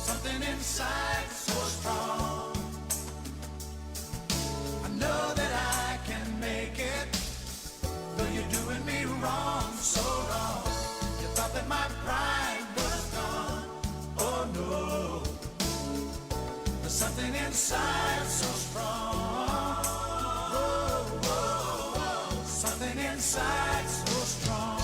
something inside so strong. I know that I can make it, though you're doing me wrong, so wrong. You thought that my pride was gone. Oh no, there's something inside so strong. Oh, oh, oh, something inside so strong.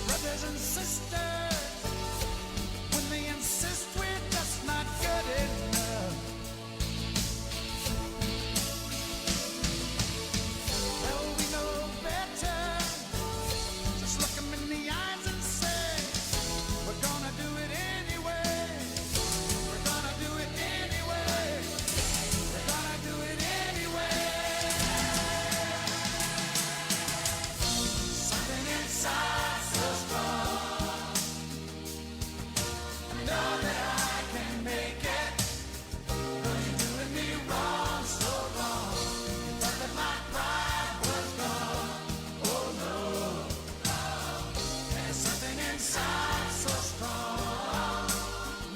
Brothers and sisters, when they insist we're just not good enough, well, we know better. Just look 'em in the eyes and say, we're gonna do it anyway. We're gonna do it anyway. We're gonna do it anyway. Something inside so strong. I know that I can make it, though you're doing me wrong, so wrong. You thought that my pride was gone. Oh no, there's something inside so strong.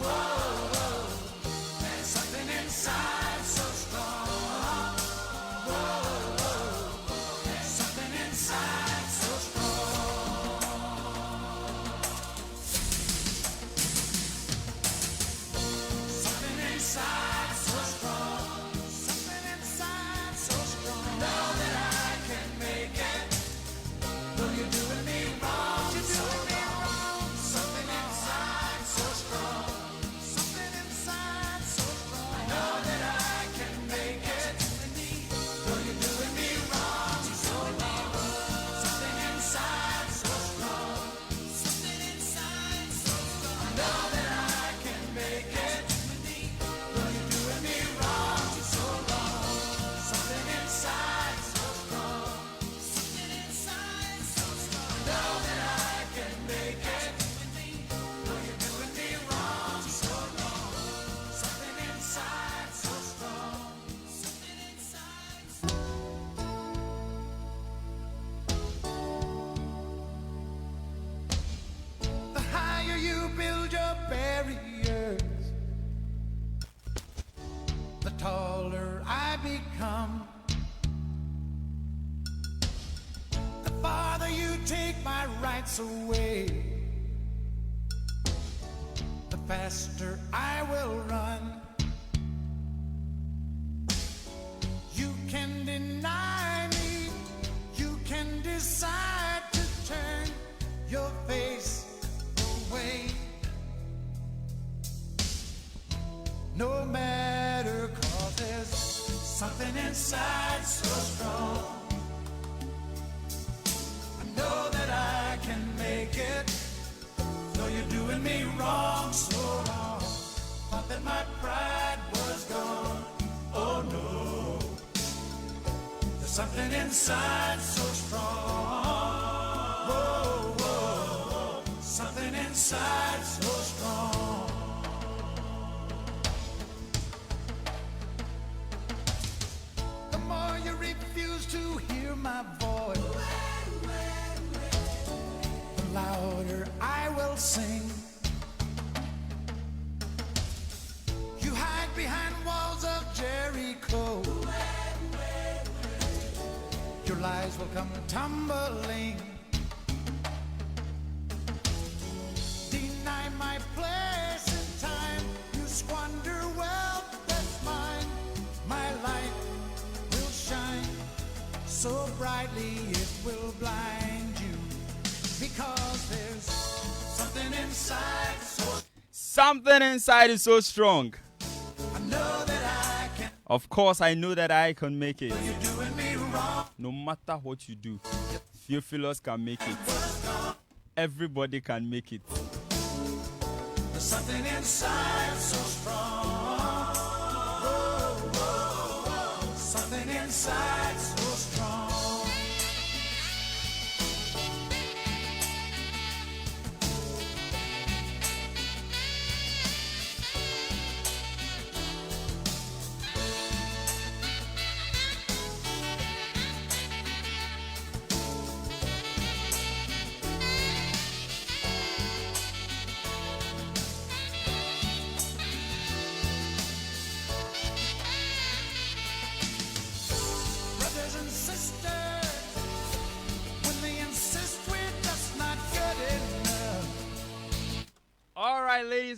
Whoa, whoa, there's something inside so strong. Whoa, whoa, there's something inside so strong. Something inside so strong. Something inside so strong. I know that I can make it, though you're doing me wrong. You're doing me wrong. Something inside so strong. Something inside so strong. I know that I can make it, though you're doing me wrong. So wrong. Something inside so strong. Something inside so strong. I know that I can make it, though you're doing me wrong. So wrong. Something inside so strong. Something inside so strong. I know that I can make it, though you're doing me wrong. So wrong. Something inside so strong. Something inside so The higher you build your barriers, the taller I become. The farther you take my rights away, the faster I will run. You can deny me, you can decide to turn your face away. No matter, 'cause there's something inside so strong. I know that I can make it, though you're doing me wrong, so wrong. Thought that my pride was gone. Oh no, there's something inside so strong. Whoa, whoa, something inside so strong. The more you refuse to hear my voice, the louder I will sing. You hide behind walls of Jericho. Your lies will come tumbling. Deny my place in time. You squander wealth that's mine. My light will shine so brightly it will blind you, because there's something inside so Something inside is so strong. I know that I can. Of course, I know that I can make it. You're doing me wrong. No matter what you do, Theophilus can make it. Everybody can make it. There's something inside so strong. Oh,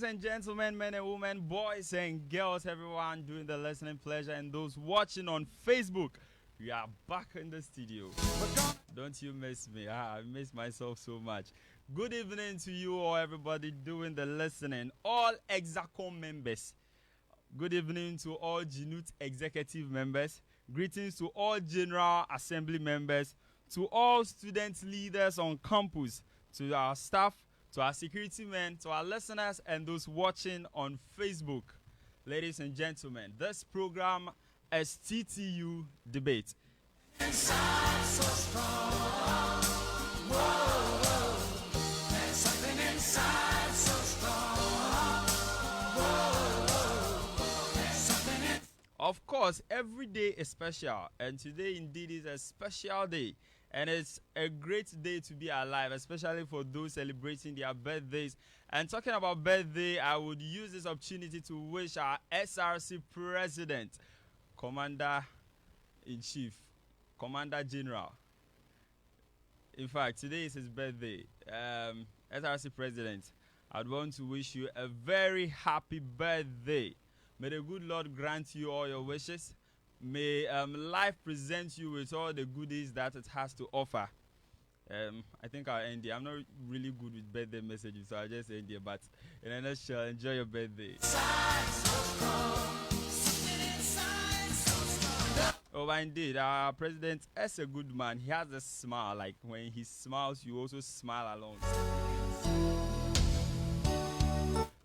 Ladies and gentlemen, men and women, boys and girls, everyone doing the listening pleasure, and those watching on Facebook, we are back in the studio. Don't you miss me? I miss myself so much. Good evening to you all, everybody doing the listening. All Exacom members. Good evening to all GNUT executive members. Greetings to all General Assembly members. To all student leaders on campus. To our staff. To our security men. To our listeners and those watching on Facebook. Ladies and gentlemen, this program is Ttu Debates. Inside so strong. Whoa, whoa. There's something inside so strong. Whoa, there's something in. Of course, every day is special, and today indeed is a special day. And it's a great day to be alive, especially for those celebrating their birthdays. And talking about birthday, I would use this opportunity to wish our SRC President, Commander-in-Chief, Commander General. In fact, today is his birthday. SRC President, I'd want to wish you a very happy birthday. May the good Lord grant you all your wishes. May life present you with all the goodies that it has to offer. I think I'll end here. I'm not really good with birthday messages, so I'll just end here. But in a nutshell, enjoy your birthday. Oh, but indeed, our president is a good man. He has a smile. Like when he smiles, you also smile along.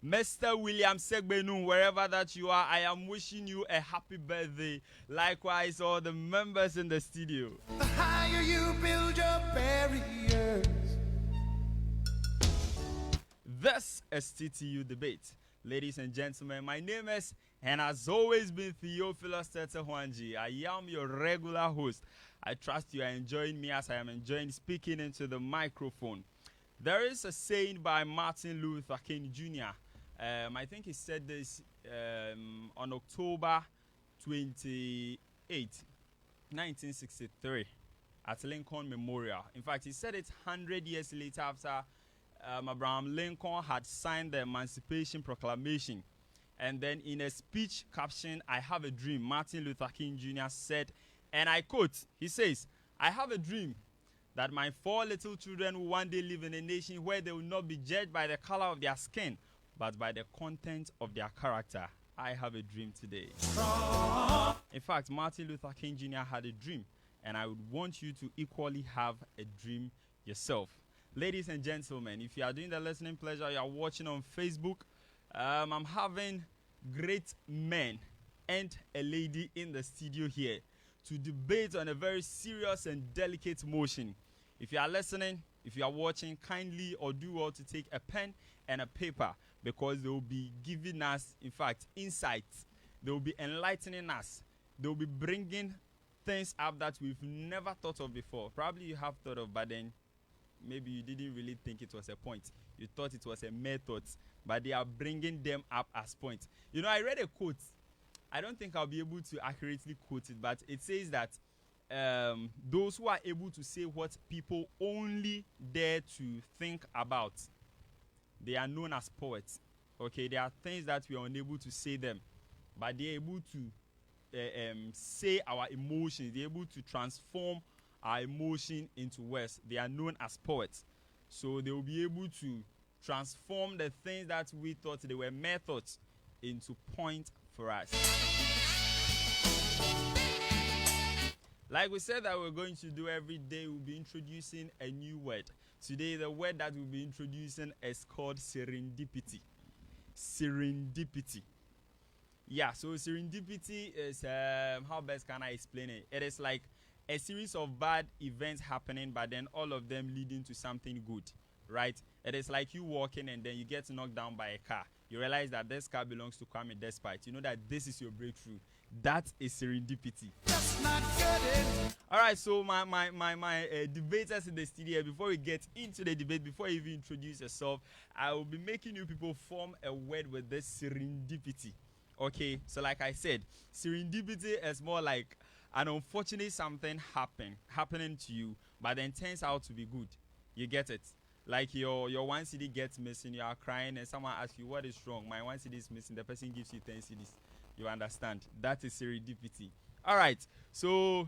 Mr. William Segbenu, wherever that you are, I am wishing you a happy birthday. Likewise, all the members in the studio. The higher you build your barriers. This is Ttu Debates. Ladies and gentlemen, my name is, and has always been, Theophilus Tetehwanji. I am your regular host. I trust you are enjoying me as I am enjoying speaking into the microphone. There is a saying by Martin Luther King Jr. I think he said this on October 28, 1963, at Lincoln Memorial. In fact, he said it 100 years later after Abraham Lincoln had signed the Emancipation Proclamation. And then in a speech caption, "I have a dream," Martin Luther King Jr. said, and I quote, he says, "I have a dream that my 4 little children will one day live in a nation where they will not be judged by the color of their skin, but by the content of their character. I have a dream today." In fact, Martin Luther King Jr. had a dream, and I would want you to equally have a dream yourself. Ladies and gentlemen, if you are doing the listening pleasure, you are watching on Facebook, I'm having great men and a lady in the studio here to debate on a very serious and delicate motion. If you are listening, if you are watching, kindly or do well to take a pen and a paper, because they will be giving us, in fact, insights. They will be enlightening us. They will be bringing things up that we've never thought of before. Probably you have thought of, but then maybe you didn't really think it was a point. You thought it was a method, but they are bringing them up as points. You know, I read a quote. I don't think I'll be able to accurately quote it, but it says that those who are able to say what people only dare to think about, they are known as poets. Okay, there are things that we are unable to say them, but they are able to say our emotions. They are able to transform our emotion into words. They are known as poets. So they will be able to transform the things that we thought they were methods into points for us. Like we said that we're going to do every day, we'll be introducing a new word. Today, the word that we'll be introducing is called serendipity. Serendipity. Yeah, so serendipity is, how best can I explain it? It is like a series of bad events happening, but then all of them leading to something good, right? It is like you walking and then you get knocked down by a car. You realize that this car belongs to Kwame Despite. You know that this is your breakthrough. That is serendipity. Just not good. All right, so my debaters in the studio, before we get into the debate, before you even introduce yourself, I will be making you people form a word with this serendipity. Okay, so like I said, serendipity is more like an unfortunate something happening to you, but then turns out to be good. You get it? Like your 1 CD gets missing, you are crying, and someone asks you what is wrong. My 1 CD is missing. The person gives you 10 CDs. You understand? That is serendipity. All right. So,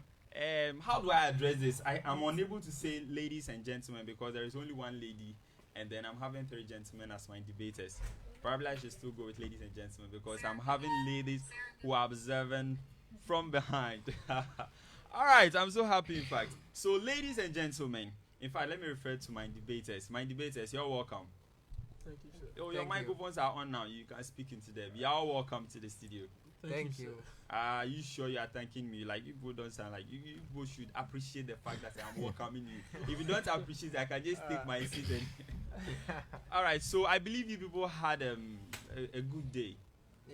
how do I address this? I am unable to say ladies and gentlemen because there is only one lady, and then I'm having 3 gentlemen as my debaters. Probably I should still go with ladies and gentlemen because I'm having ladies who are observing from behind. All right. I'm so happy, in fact. So, ladies and gentlemen. In fact, let me refer to my debaters. My debaters, you're welcome. Thank you, sir. Oh, your microphones are on now. You can speak into them. You're all welcome to the studio. Thank you. Are you sure you are thanking me? Like, you people don't sound like you people should appreciate the fact that I'm welcoming you. If you don't appreciate it, I can just take my seat and. All right. So I believe you people had a good day.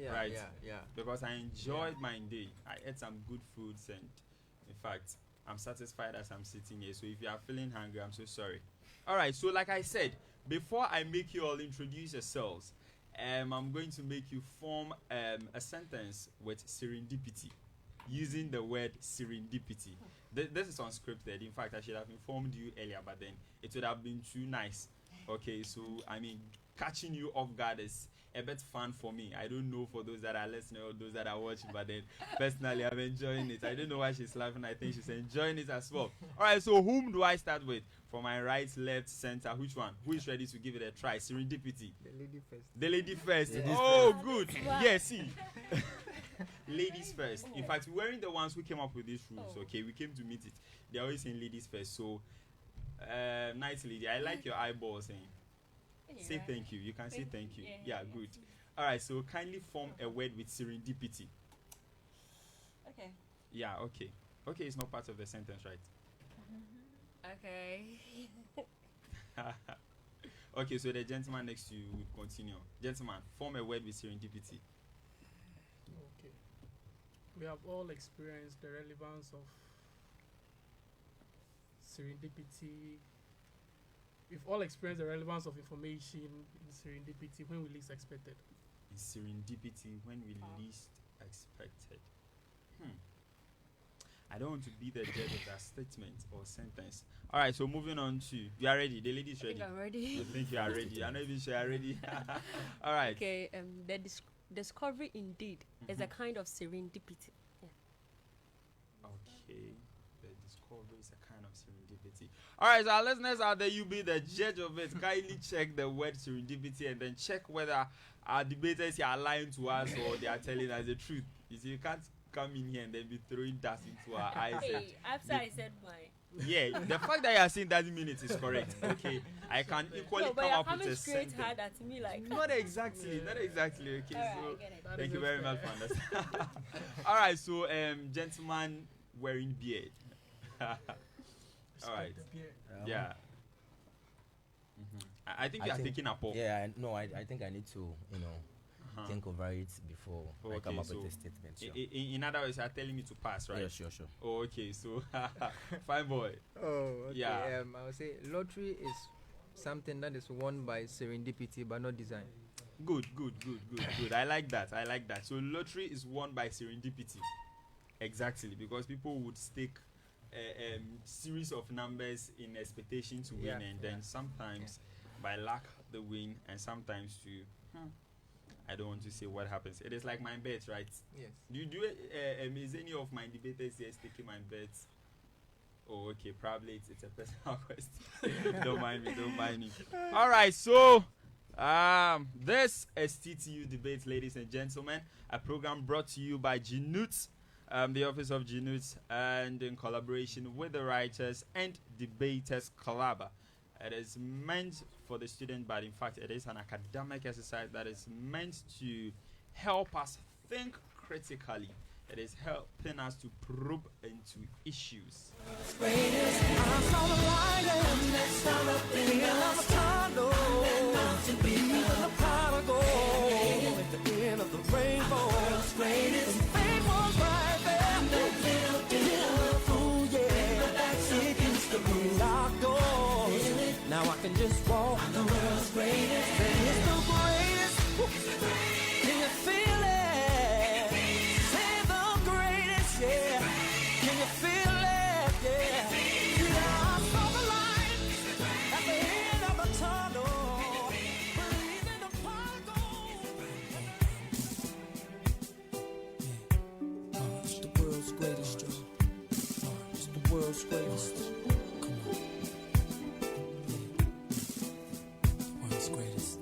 Yeah, right? yeah. Because I enjoyed my day. I ate some good foods, and in fact, I'm satisfied as I'm sitting here. So if you are feeling hungry, I'm so sorry. All right. So like I said, before I make you all introduce yourselves, I'm going to make you form a sentence with serendipity, using the word serendipity. This is unscripted. In fact, I should have informed you earlier, but then it would have been too nice. Okay, so I mean, catching you off guard is a bit fun for me. I don't know for those that are listening or those that are watching, but then personally, I'm enjoying it. I don't know why she's laughing. I think she's enjoying it as well. All right, so whom do I start with? From my right, left, center, which one? Who is ready to give it a try? Serendipity. The lady first. The lady first. Yeah. Oh, good. Yeah, see. Ladies first. In fact, we're wearing the ones who came up with these rules. Okay, we came to meet it. They're always saying ladies first. So, nice lady. I like your eyeballs. Say thank you. You can say thank you. Yeah, good. All right, so kindly form a word with serendipity. Okay. Yeah, okay. Okay, it's not part of the sentence, right? Okay. Okay, so the gentleman next to you will continue. Gentleman, form a word with serendipity. Okay. We have all experienced the relevance of serendipity. We've all experienced the relevance of information in serendipity when we least expected. In serendipity, when we least expected. I don't want to be the judge of that statement or sentence. All right, so moving on to, you are ready. The lady's ready. I think I'm ready. You think you are ready? I'm not even sure you are ready. All right. Okay. The discovery indeed is a kind of serendipity. Yeah. Okay. The discovery is a kind of serendipity. All right, so our listeners out there, you be the judge of it. Kindly check the word serendipity and then check whether our debaters are lying to us or they are telling us the truth. You see, you can't come in here and then be throwing dust into our eyes. Hey, after I said mine. Yeah, the fact that you are saying doesn't mean it is correct. Okay, I can equally No, but come you're up with coming a straight sentence. hard at me like. Not exactly, not exactly. Okay, Alright, so I get it. thank you very much for understanding. All right, so gentleman wearing beard. All right, yeah. I think you are taking a poll. Yeah, I think I need to, think over it before I come up with a statement. Sure. In other words, you are telling me to pass, right? Yeah, sure. Oh, okay, so fine boy. Oh, okay. Yeah. I would say lottery is something that is won by serendipity but not design. Good. I like that. So lottery is won by serendipity. Exactly, because people would stake a series of numbers in expectation to win, and then sometimes by luck they win, and sometimes to I don't want to say what happens. It is like my bets, right? Yes. Do you do it? Is any of my debaters here taking my bets? Oh, okay. Probably it's a personal question. Don't mind me. All right. So, this is TTU Debates, ladies and gentlemen, a program brought to you by GNUT, the Office of GNUT, and in collaboration with the Writers and Debaters Club. It is meant for the student, but in fact, it is an academic exercise that is meant to help us think critically. It is helping us to probe into issues. Now I can just walk. I'm the world's greatest. It's the greatest. Can you feel it? Say the greatest, yeah. Can you feel it? Yeah. Yeah, I saw the light at the end of the world's greatest. Come on. Yeah. World's greatest.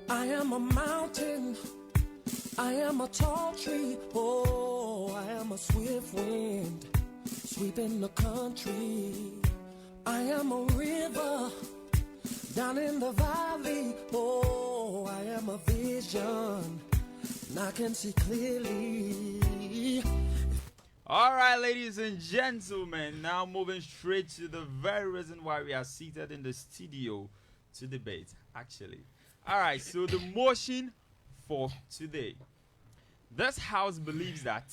I am a mountain. I am a tall tree. Oh, I am a swift wind sweeping the country. I am a river down in the valley. Oh, I am a vision and I can see clearly. All right, ladies and gentlemen, now moving straight to the very reason why we are seated in the studio to debate, actually. All right, so the motion for today. This house believes that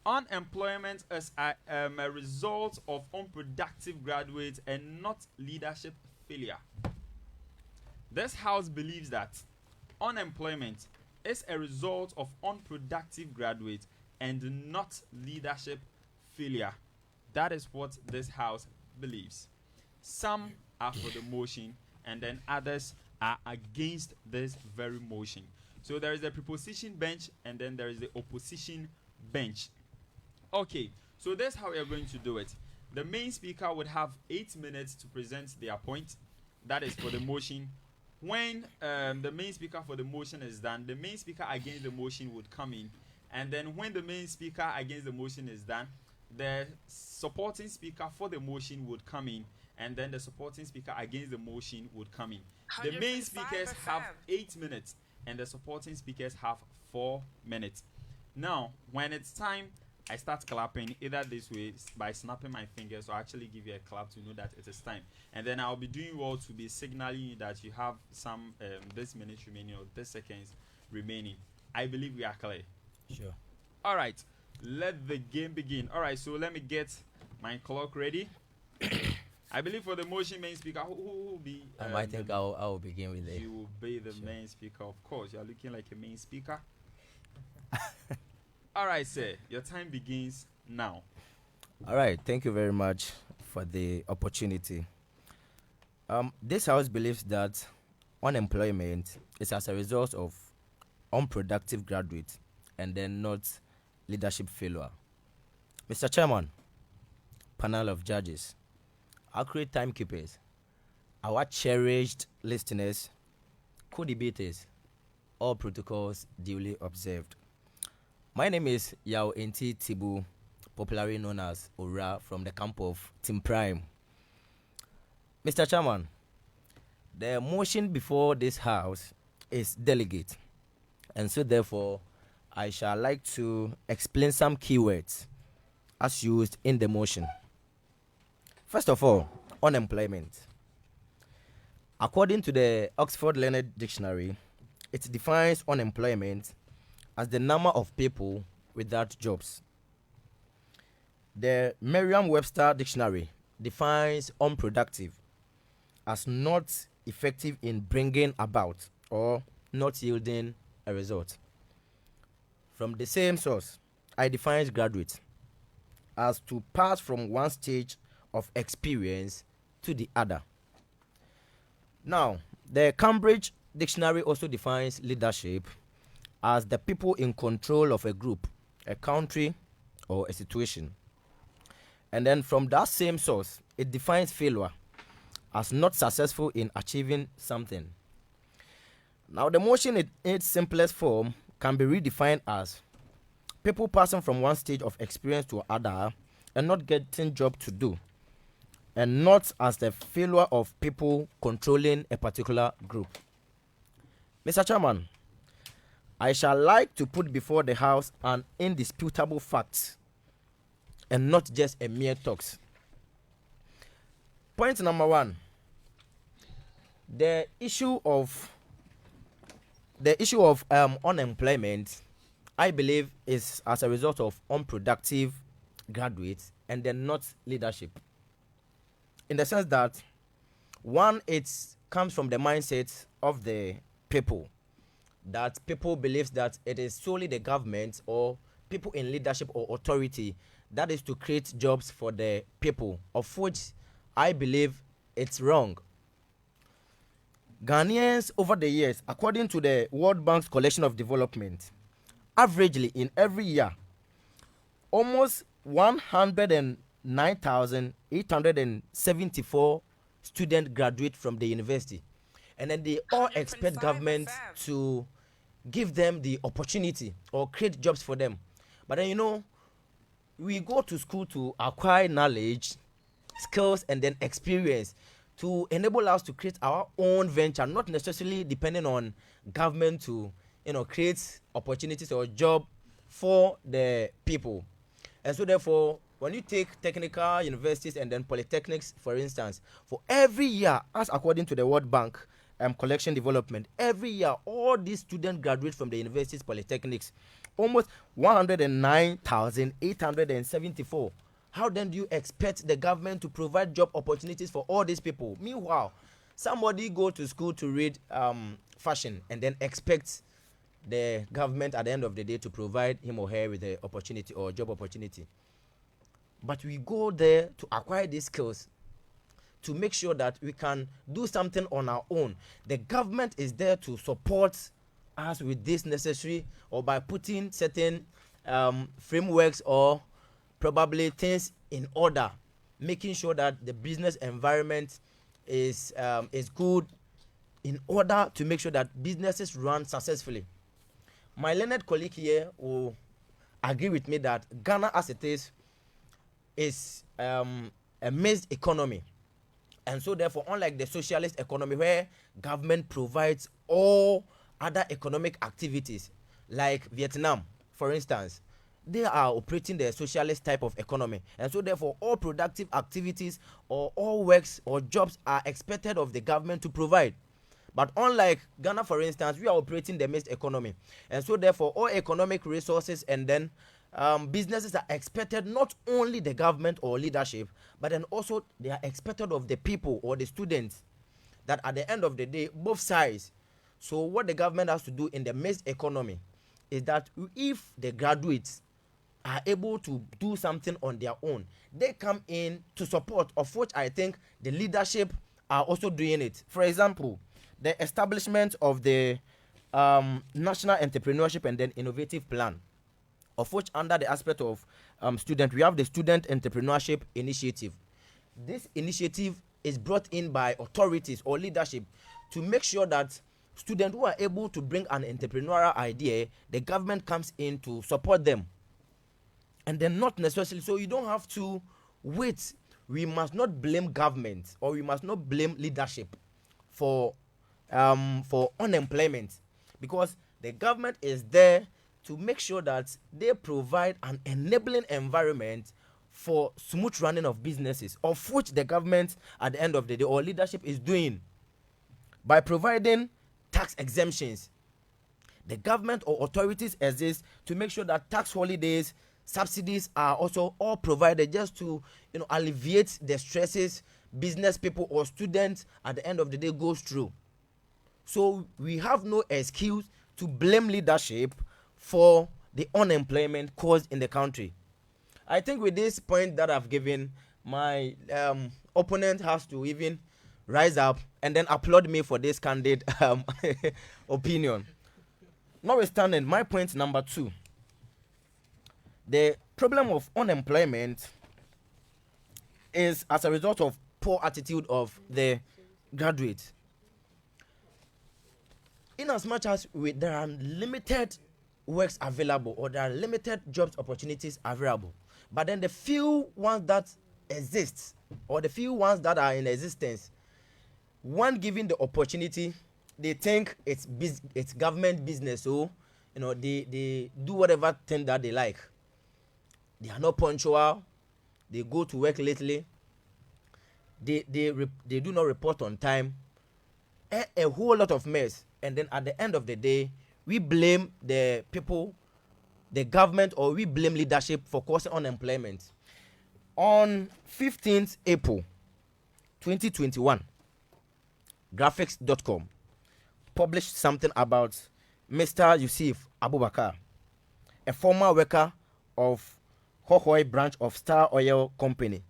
unemployment is a result of unproductive graduates and not leadership failure. This house believes that unemployment is a result of unproductive graduates and not leadership failure. That is what this house believes. Some are for the motion, and then others are against this very motion. So there is a preposition bench, and then there is the opposition bench. Okay, so that's how we are going to do it. The main speaker would have 8 minutes to present their point. That is for the motion. When the main speaker for the motion is done, the main speaker against the motion would come in. And then when the main speaker against the motion is done, the supporting speaker for the motion would come in. And then the supporting speaker against the motion would come in. The main speakers have 8 minutes, and the supporting speakers have 4 minutes. Now, when it's time, I start clapping either this way by snapping my fingers, or actually give you a clap to know that it is time. And then I'll be doing well to be signaling you that you have some this minutes remaining, or this seconds remaining. I believe we are clear. Sure. All right, let the game begin. All right, so let me get my clock ready. I believe for the motion main speaker, who will be? I think I'll begin with it. You will be the main speaker, of course. You are looking like a main speaker. All right, sir. Your time begins now. All right. Thank you very much for the opportunity. This house believes that unemployment is as a result of unproductive graduates and then not leadership failure. Mr. Chairman, panel of judges, accurate timekeepers, our cherished listeners, co-debaters, all protocols duly observed. My name is Ttu Debates, popularly known as Ora, from the camp of Team Prime. Mr. Chairman, the motion before this house is delegate, and so therefore I shall like to explain some keywords as used in the motion. First of all, unemployment. According to the Oxford Learned Dictionary, it defines unemployment as the number of people without jobs. The Merriam-Webster Dictionary defines unproductive as not effective in bringing about or not yielding a result. From the same source, I define graduate as to pass from one stage of experience to the other. Now, the Cambridge Dictionary also defines leadership as the people in control of a group, a country, or a situation. And then from that same source, it defines failure as not successful in achieving something. Now, the motion in its simplest form can be redefined as people passing from one stage of experience to another and not getting job to do, and not as the failure of people controlling a particular group. Mr. Chairman, I shall like to put before the House an indisputable fact and not just a mere talks. Point number one, the issue of unemployment, I believe, is as a result of unproductive graduates and then not leadership. In the sense that, one, it comes from the mindset of the people, that people believe that it is solely the government or people in leadership or authority that is to create jobs for the people, of which I believe it's wrong. Ghanaians over the years, according to the World Bank's collection of development, averagely in every year, almost 100 109,874 students graduate from the university, and then they all expect government to give them the opportunity or create jobs for them. But then, we go to school to acquire knowledge, skills, and then experience to enable us to create our own venture, not necessarily depending on government to create opportunities or job for the people. And so therefore, when you take technical universities and then polytechnics, for instance, for every year, as according to the World Bank collection development, every year all these students graduate from the universities, polytechnics, almost 109,874. How then do you expect the government to provide job opportunities for all these people? Meanwhile, somebody go to school to read fashion and then expects the government at the end of the day to provide him or her with the opportunity or job opportunity. But we go there to acquire these skills to make sure that we can do something on our own. The government is there to support us with this necessary, or by putting certain frameworks or probably things in order, making sure that the business environment is good, in order to make sure that businesses run successfully. My learned colleague here will agree with me that Ghana as it is a mixed economy, and so therefore, unlike the socialist economy where government provides all other economic activities, like Vietnam, for instance, they are operating the socialist type of economy, and so therefore all productive activities or all works or jobs are expected of the government to provide. But unlike Ghana, for instance, we are operating the mixed economy, and so therefore all economic resources and then businesses are expected not only the government or leadership, but then also they are expected of the people or the students, that at the end of the day, both sides. So what the government has to do in the mixed economy is that if the graduates are able to do something on their own, they come in to support, of which I think the leadership are also doing it. For example, the establishment of the National Entrepreneurship and then Innovative Plan, of which under the aspect of student, we have the Student Entrepreneurship Initiative. This initiative is brought in by authorities or leadership to make sure that students who are able to bring an entrepreneurial idea, the government comes in to support them. And then not necessarily, so you don't have to wait. We must not blame government or we must not blame leadership for unemployment, because the government is there to make sure that they provide an enabling environment for smooth running of businesses, of which the government at the end of the day or leadership is doing by providing tax exemptions. The government or authorities exist to make sure that tax holidays, subsidies are also all provided, just to alleviate the stresses business people or students at the end of the day goes through. So we have no excuse to blame leadership for the unemployment caused in the country. I think with this point that I've given, my opponent has to even rise up and then applaud me for this candid opinion. Notwithstanding, my point number 2, the problem of unemployment is as a result of poor attitude of the graduates. In as much as there are limited works available or there are limited jobs opportunities available, but then the few ones that exist or the few ones that are in existence, when given the opportunity, they think it's government business, so they do whatever thing that they like. They are not punctual, they go to work lately, they do not report on time, a whole lot of mess. And then at the end of the day, we blame the people, the government, or we blame leadership for causing unemployment. On 15th April 2021, graphics.com published something about Mr. Yusuf Abubakar, a former worker of Hohoi branch of Star Oil Company.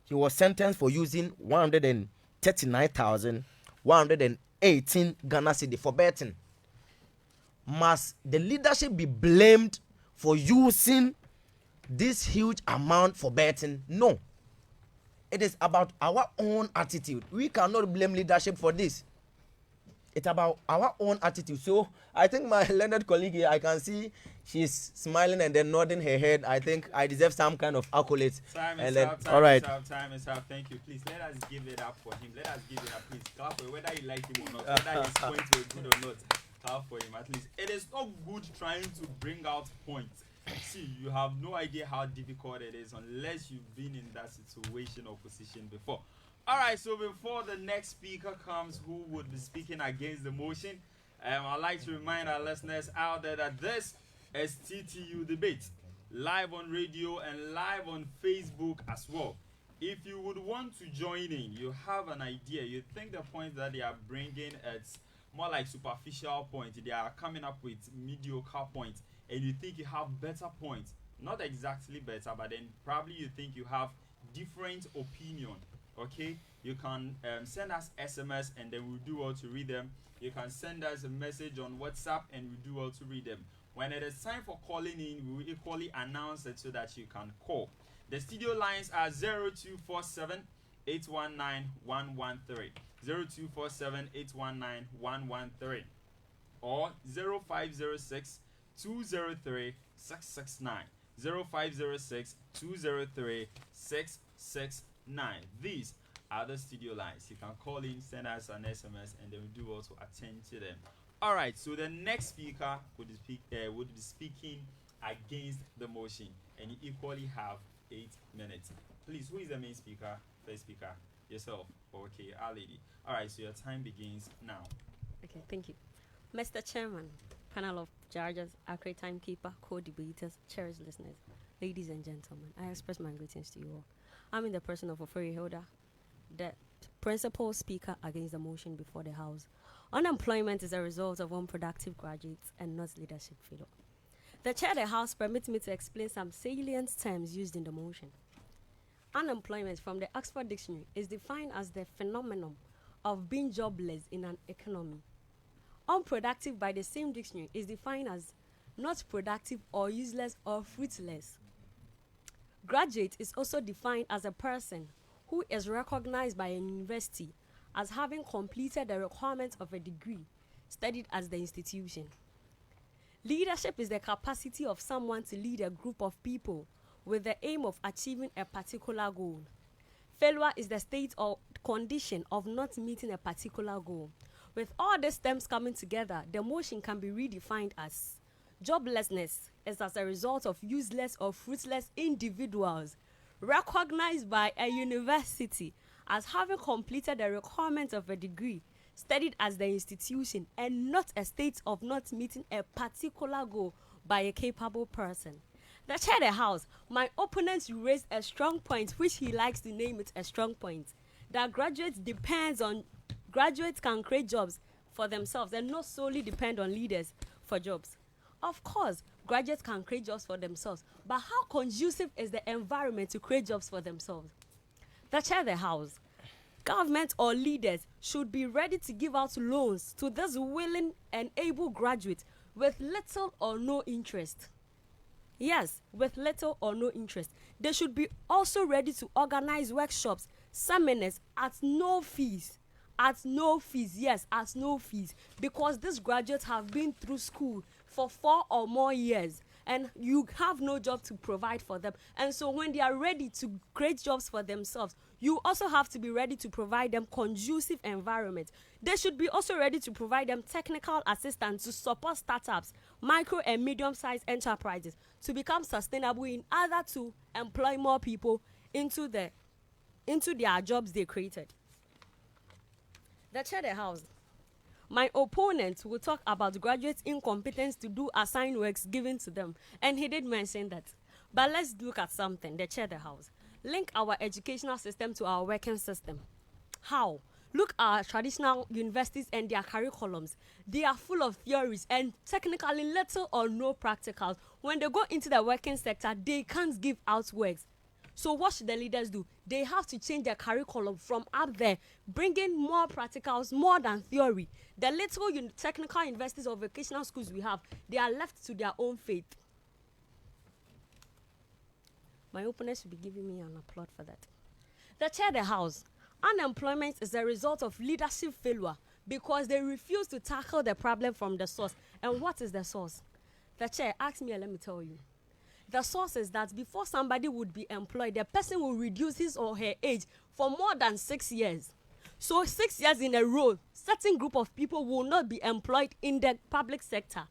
He was sentenced for using 139,118 Ghana cedi for betting. Must the leadership be blamed for using this huge amount for betting. No. It is about our own attitude. We cannot blame leadership for this. It's about our own attitude. So I think my learned colleague here, I can see she's smiling and then nodding her head. I think I deserve some kind of accolades. Time and is then, up, time all right. is up, time is up. Thank you. Please let us give it up for him. Let us give it up, please. Clap for him, whether you like him or not, whether his points were good or not. Clap for him at least. It is not good trying to bring out points. See, you have no idea how difficult it is unless you've been in that situation or position before. All right, so before the next speaker comes who would be speaking against the motion, I'd like to remind our listeners out there that this is Ttu Debates, live on radio and live on Facebook as well. If you would want to join in, you have an idea, you think the points that they are bringing, it's more like superficial points, they are coming up with mediocre points, and you think you have better points, not exactly better, but then probably you think you have different opinion. Okay, you can send us SMS and then we'll do well to read them. You can send us a message on WhatsApp and we'll do well to read them. When it is time for calling in, we will equally announce it so that you can call. The studio lines are 0247 819 113, 0247 819 113, or 0506 203 669, 0506 203 669. These are the studio lines. You can call in, send us an SMS, and then we do also attend to them. All right. So the next speaker would be speaking against the motion, and you equally have 8 minutes. Please, who is the main speaker? First speaker, yourself. Okay, our lady. All right. So your time begins now. Okay, thank you. Mr. Chairman, panel of judges, accurate timekeeper, co-debaters, cherished listeners, ladies and gentlemen, I express my greetings to you all. I'm in the person of Ofori Hilda, the principal speaker against the motion before the House. Unemployment is a result of unproductive graduates and not leadership failure. The chair of the House permits me to explain some salient terms used in the motion. Unemployment from the Oxford Dictionary is defined as the phenomenon of being jobless in an economy. Unproductive by the same dictionary is defined as not productive or useless or fruitless. Graduate is also defined as a person who is recognized by a university as having completed the requirements of a degree studied at the institution. Leadership is the capacity of someone to lead a group of people with the aim of achieving a particular goal. Failure is the state or condition of not meeting a particular goal. With all these terms coming together, the motion can be redefined as joblessness is as a result of useless or fruitless individuals recognized by a university as having completed the requirements of a degree studied as the institution and not a state of not meeting a particular goal by a capable person. The chair of the House, my opponent raised a strong point, which he likes to name it a strong point, that graduates can create jobs for themselves and not solely depend on leaders for jobs. Of course, graduates can create jobs for themselves, but how conducive is the environment to create jobs for themselves? The chair of the House, government or leaders should be ready to give out loans to these willing and able graduates with little or no interest. Yes, with little or no interest. They should be also ready to organize workshops, seminars at no fees. At no fees, yes, at no fees. Because these graduates have been through school for 4 or more years and you have no job to provide for them. And so when they are ready to create jobs for themselves, you also have to be ready to provide them conducive environment. They should be also ready to provide them technical assistance to support startups, micro and medium-sized enterprises to become sustainable in order to employ more people into their jobs they created. The chair of the House. My opponent will talk about graduates' incompetence to do assigned works given to them, and he did mention that. But let's look at something, the chair of the House. Link our educational system to our working system. How? Look at our traditional universities and their curriculums. They are full of theories and technically little or no practicals. When they go into the working sector, they can't give out works. So what should the leaders do? They have to change their curriculum from up there, bring in more practicals, more than theory. The little technical universities or vocational schools we have, they are left to their own fate. My opponents should be giving me an applaud for that. The chair, the house. Unemployment is a result of leadership failure because they refuse to tackle the problem from the source. And what is the source? The chair, ask me and let me tell you. The source is that before somebody would be employed, the person will reduce his or her age for more than 6 years. So 6 years in a row, certain group of people will not be employed in the public sector.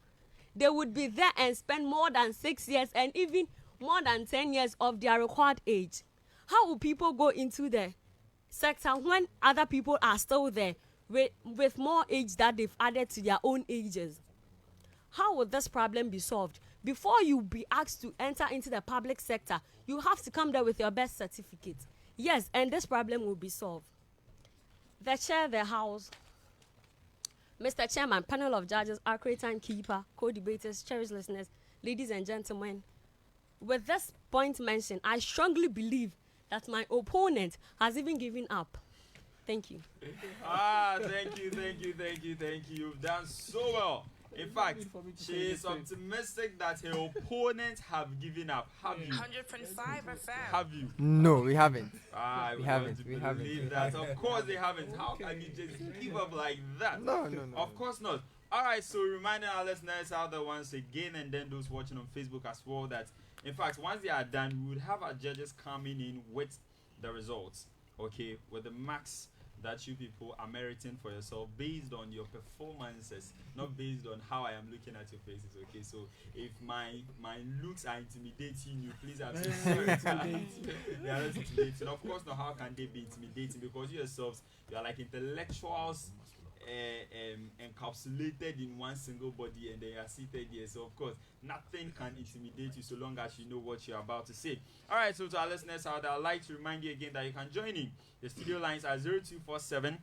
They would be there and spend more than 6 years and even more than 10 years of their required age. How will people go into the sector when other people are still there with more age that they've added to their own ages? How will this problem be solved? Before you be asked to enter into the public sector, you have to come there with your best certificate. Yes, and this problem will be solved. The chair, the house. Mr. Chairman, panel of judges, accurate timekeeper, co-debaters, cherished listeners, ladies and gentlemen, with this point mentioned, I strongly believe that my opponent has even given up. Thank you. Thank you. You've done so well. In fact, she is optimistic that her opponents have given up. Have you? 100.5 FM. Have you? No, we haven't. We haven't. Believe that. Of course they haven't. How can you just give up like that? No. Of course not. All right, so reminding our listeners out there once again, and then those watching on Facebook as well, that in fact, once they are done, we would have our judges coming in with the results, okay, with the marks that you people are meriting for yourself based on your performances, not based on how I am looking at your faces, okay? So if my looks are intimidating you, please have they are not intimidating. Of course, not how can they be intimidating, because you yourselves, you are like intellectuals encapsulated in one single body, and they are seated here. So of course, nothing can intimidate you so long as you know what you're about to say. All right, so to our listeners out there, I'd like to remind you again that you can join in. The studio lines are 0247,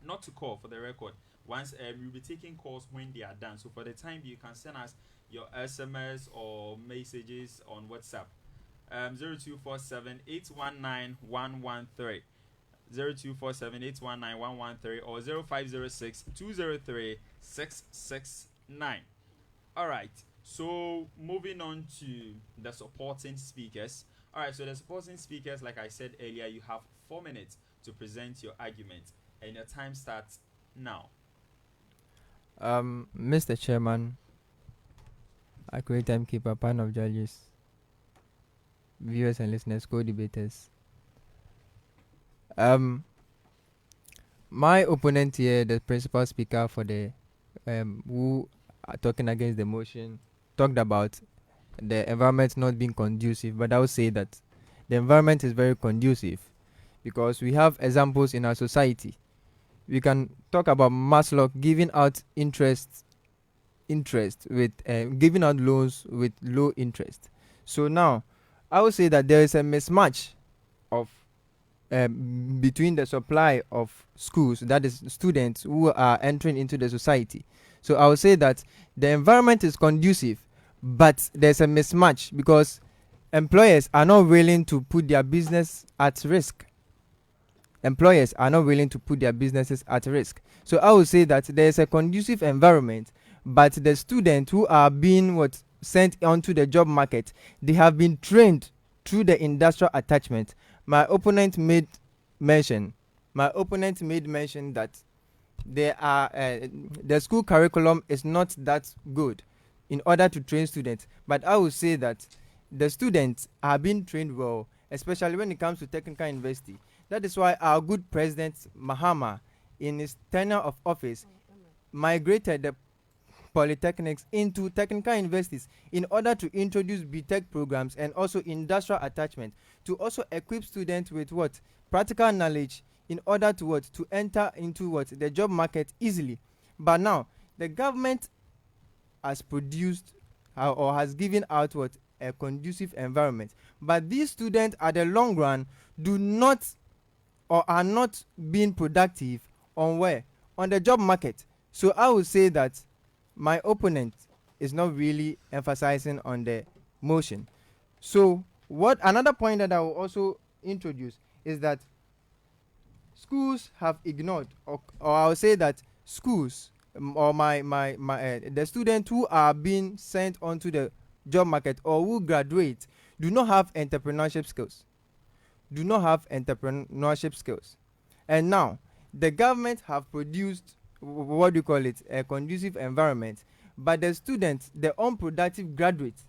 not to call for the record. Once we'll be taking calls when they are done. So for the time, you can send us your SMS or messages on WhatsApp. 0247 819 113. 0247-819-113 or 0506-203-669. All right, so moving on to the supporting speakers. All right, so the supporting speakers, like I said earlier, you have 4 minutes to present your argument, and your time starts now. Mr. Chairman, accurate timekeeper, panel of judges, viewers and listeners, co-debaters. My opponent here, the principal speaker for the who are talking against the motion, talked about the environment not being conducive, but I would say that the environment is very conducive because we have examples in our society. We can talk about Maslow giving out interest with giving out loans with low interest. So now, I would say that there is a mismatch of between the supply of schools, that is students who are entering into the society. So I would say that the environment is conducive, but there's a mismatch because employers are not willing to put their business at risk. Employers are not willing to put their businesses at risk. So I would say that there's a conducive environment, but the students who are being sent onto the job market, they have been trained through the industrial attachment. My opponent made mention that there are the school curriculum is not that good in order to train students. But I would say that the students are being trained well, especially when it comes to technical university. That is why our good president Mahama, in his tenure of office, migrated the polytechnics into technical universities in order to introduce BTech programs and also industrial attachment to also equip students with practical knowledge in order to enter into the job market easily. But now the government has produced or has given out a conducive environment, but these students at the long run do not or are not being productive on the job market. So I would say that my opponent is not really emphasizing on the motion. So another point that I will also introduce is that schools have ignored, or I will say that schools or the students who are being sent onto the job market or who graduate do not have entrepreneurship skills. Do not have entrepreneurship skills. And now, the government have produced, what do you call it, a conducive environment, but the students, the unproductive graduates,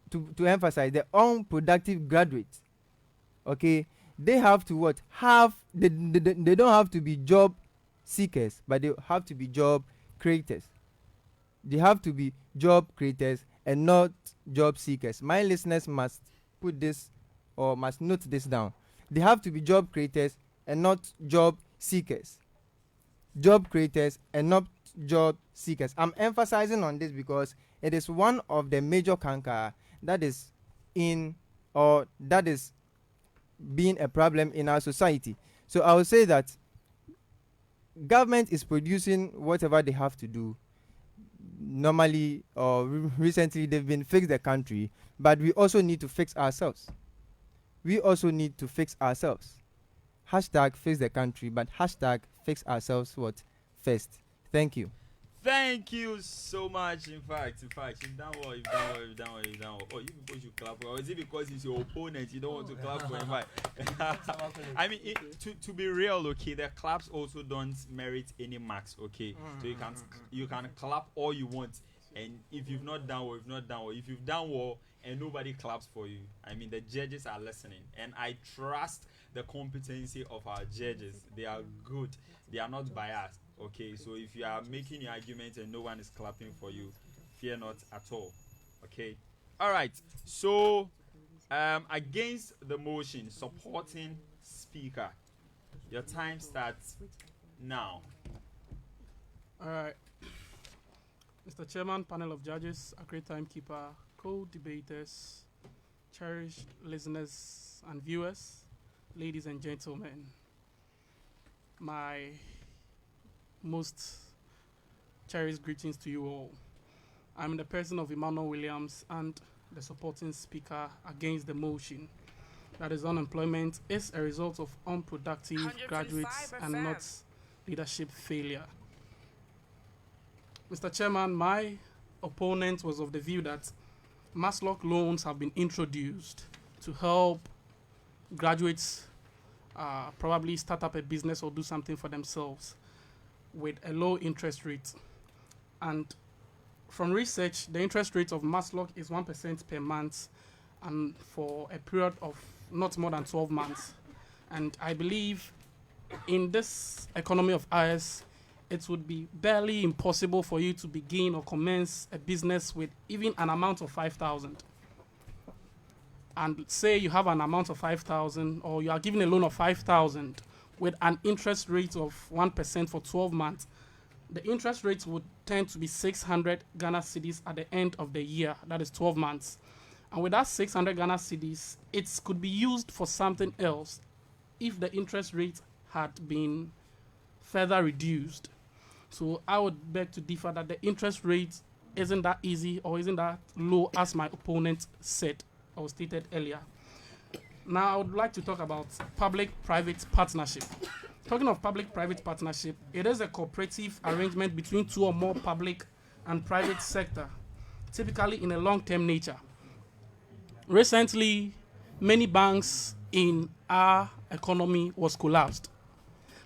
to emphasize, the unproductive graduates, okay, they have to what? They don't have to be job seekers, but they have to be job creators. They have to be job creators and not job seekers. My listeners must put this or must note this down. They have to be job creators and not job seekers. Job creators and not job seekers. I'm emphasizing on this because it is one of the major canker that is in, or that is being a problem in our society. So I would say that government is producing whatever they have to do. Normally or recently they've been fix the country, but we also need to fix ourselves. We also need to fix ourselves. Hashtag fix the country, but hashtag fix ourselves what first. Thank you. Thank you so much. In fact, you've done well. Oh, you people should clap. Or is it because he's your opponent? You don't want to clap for him? I mean, to be real, okay, the claps also don't merit any marks, okay? So you can clap all you want, and if you've not done well, you've not done well. If you've done well and nobody claps for you, I mean, the judges are listening, and I trust the competency of our judges. They are good. They are not biased. Okay, so if you are making your argument and no one is clapping for you, fear not at all. Okay, all right. So, against the motion, supporting speaker, your time starts now. All right. Mr. Chairman, panel of judges, accurate timekeeper, co-debaters, cherished listeners and viewers, ladies and gentlemen, my most cherished greetings to you all. I'm the person of Emmanuel Williams and the supporting speaker against the motion. That is, unemployment is a result of unproductive graduates and not leadership failure. Mr. Chairman, my opponent was of the view that Maslow loans have been introduced to help graduates probably start up a business or do something for themselves with a low interest rate. And from research, the interest rate of Maslow is 1% per month and for a period of not more than 12 months. And I believe in this economy of ours, it would be barely impossible for you to begin or commence a business with even an amount of 5,000. And say you have an amount of 5,000 or you are given a loan of 5,000 with an interest rate of 1% for 12 months, the interest rate would tend to be 600 Ghana cedis at the end of the year. That is 12 months. And with that 600 Ghana cedis, it could be used for something else if the interest rate had been further reduced. So I would beg to differ that the interest rate isn't that easy or isn't that low as my opponent said or stated earlier. Now, I would like to talk about public-private partnership. Talking of public-private partnership, it is a cooperative arrangement between two or more public and private sector, typically in a long-term nature. Recently, many banks in our economy was collapsed.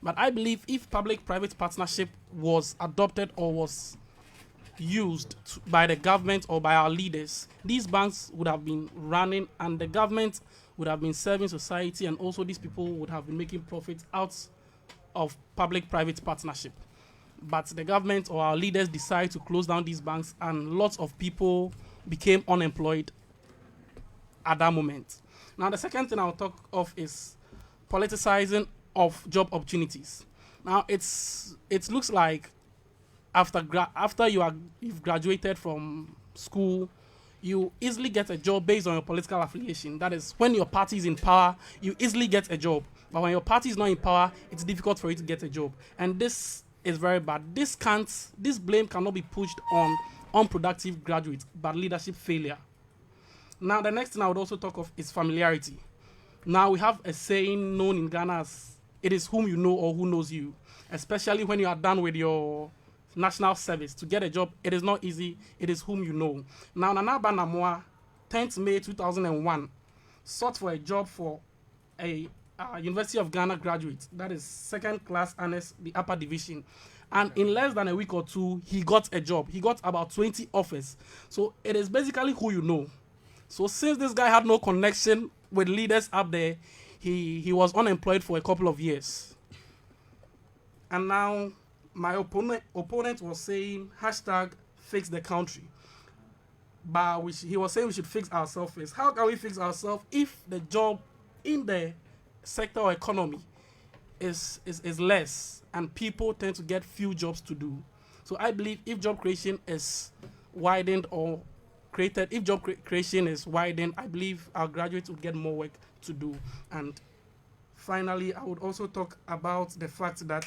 But I believe if public-private partnership was adopted or was used by the government or by our leaders, these banks would have been running and the government would have been serving society, and also these people would have been making profits out of public-private partnership. But the government or our leaders decided to close down these banks and lots of people became unemployed at that moment. Now, the second thing I'll talk of is politicizing of job opportunities. Now, it looks like after you've graduated from school, you easily get a job based on your political affiliation. That is, when your party is in power, you easily get a job. But when your party is not in power, it's difficult for you to get a job. And this is very bad. This blame cannot be pushed on unproductive graduates, but leadership failure. Now, the next thing I would also talk of is familiarity. Now, we have a saying known in Ghana as, it is whom you know or who knows you, especially when you are done with your national service. To get a job, it is not easy. It is whom you know. Now, Nana Banamwa, 10th May 2001, sought for a job for a University of Ghana graduate. That is second class honors, the upper division. And in less than a week or two, he got a job. He got about 20 offers. So it is basically who you know. So since this guy had no connection with leaders up there, he was unemployed for a couple of years. And now my opponent was saying hashtag fix the country. But he was saying we should fix ourselves first. How can we fix ourselves if the job in the sector or economy is less and people tend to get few jobs to do? So I believe if job creation is widened or created, if job creation is widened, I believe our graduates would get more work to do. And finally, I would also talk about the fact that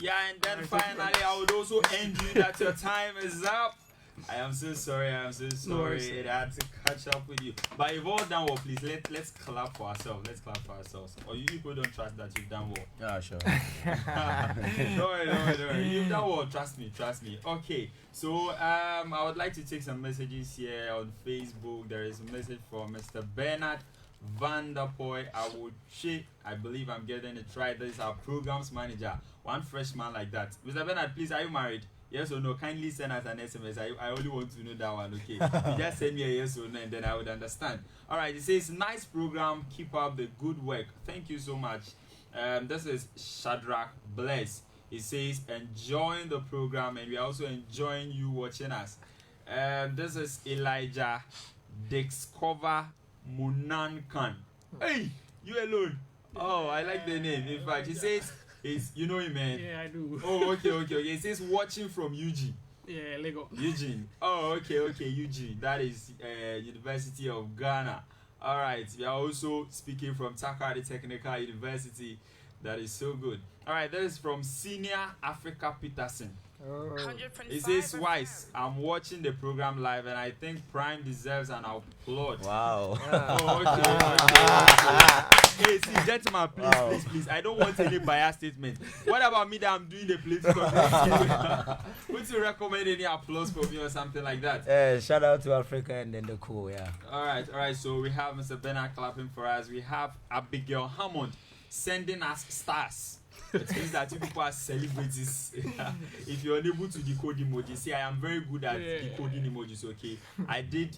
and then finally I would also end you that your time is up. I am so sorry. No worries, It had to catch up with you. But you've all done well, please. Let's clap for ourselves. Or you people don't trust that you've done well. Yeah, sure. Don't worry. You've done well. Trust me. Okay. So I would like to take some messages here on Facebook. There is a message from Mr. Bernard Vanderpoy Awuchi. I believe I'm getting it right. This is our programs manager. One freshman like that. Mr. Bernard, please, are you married? Yes or no? Kindly send us an SMS. I only want to know that one, okay? You just send me a yes or no and then I would understand. Alright, it says, nice program. Keep up the good work. Thank you so much. This is Shadrach Bless. It says, enjoying the program and we are also enjoying you watching us. This is Elijah Discover Munankan. Hey, you alone. Oh, I like the name. In fact, he says, you know him, man. yeah, I do. Oh, okay. It says watching from Eugene. Yeah, Lego. Eugene. Oh, okay, Eugene. That is University of Ghana. All right. We are also speaking from Takoradi Technical University. That is so good. All right. That is from Senior Africa Peterson. Oh. It says, Wise, I'm watching the program live and I think Prime deserves an applaud. Wow. Oh, okay. Hey, see, gentlemen, please. I don't want any bias statement. What about me that I'm doing the political thing? Would you recommend any applause for me or something like that? Shout out to Africa and then the cool, yeah. All right. So we have Mr. Bernard clapping for us. We have Abigail Hammond sending us stars. It means that you people are celebrities. If you're unable to decode emojis, see, I am very good at decoding emojis, okay? I did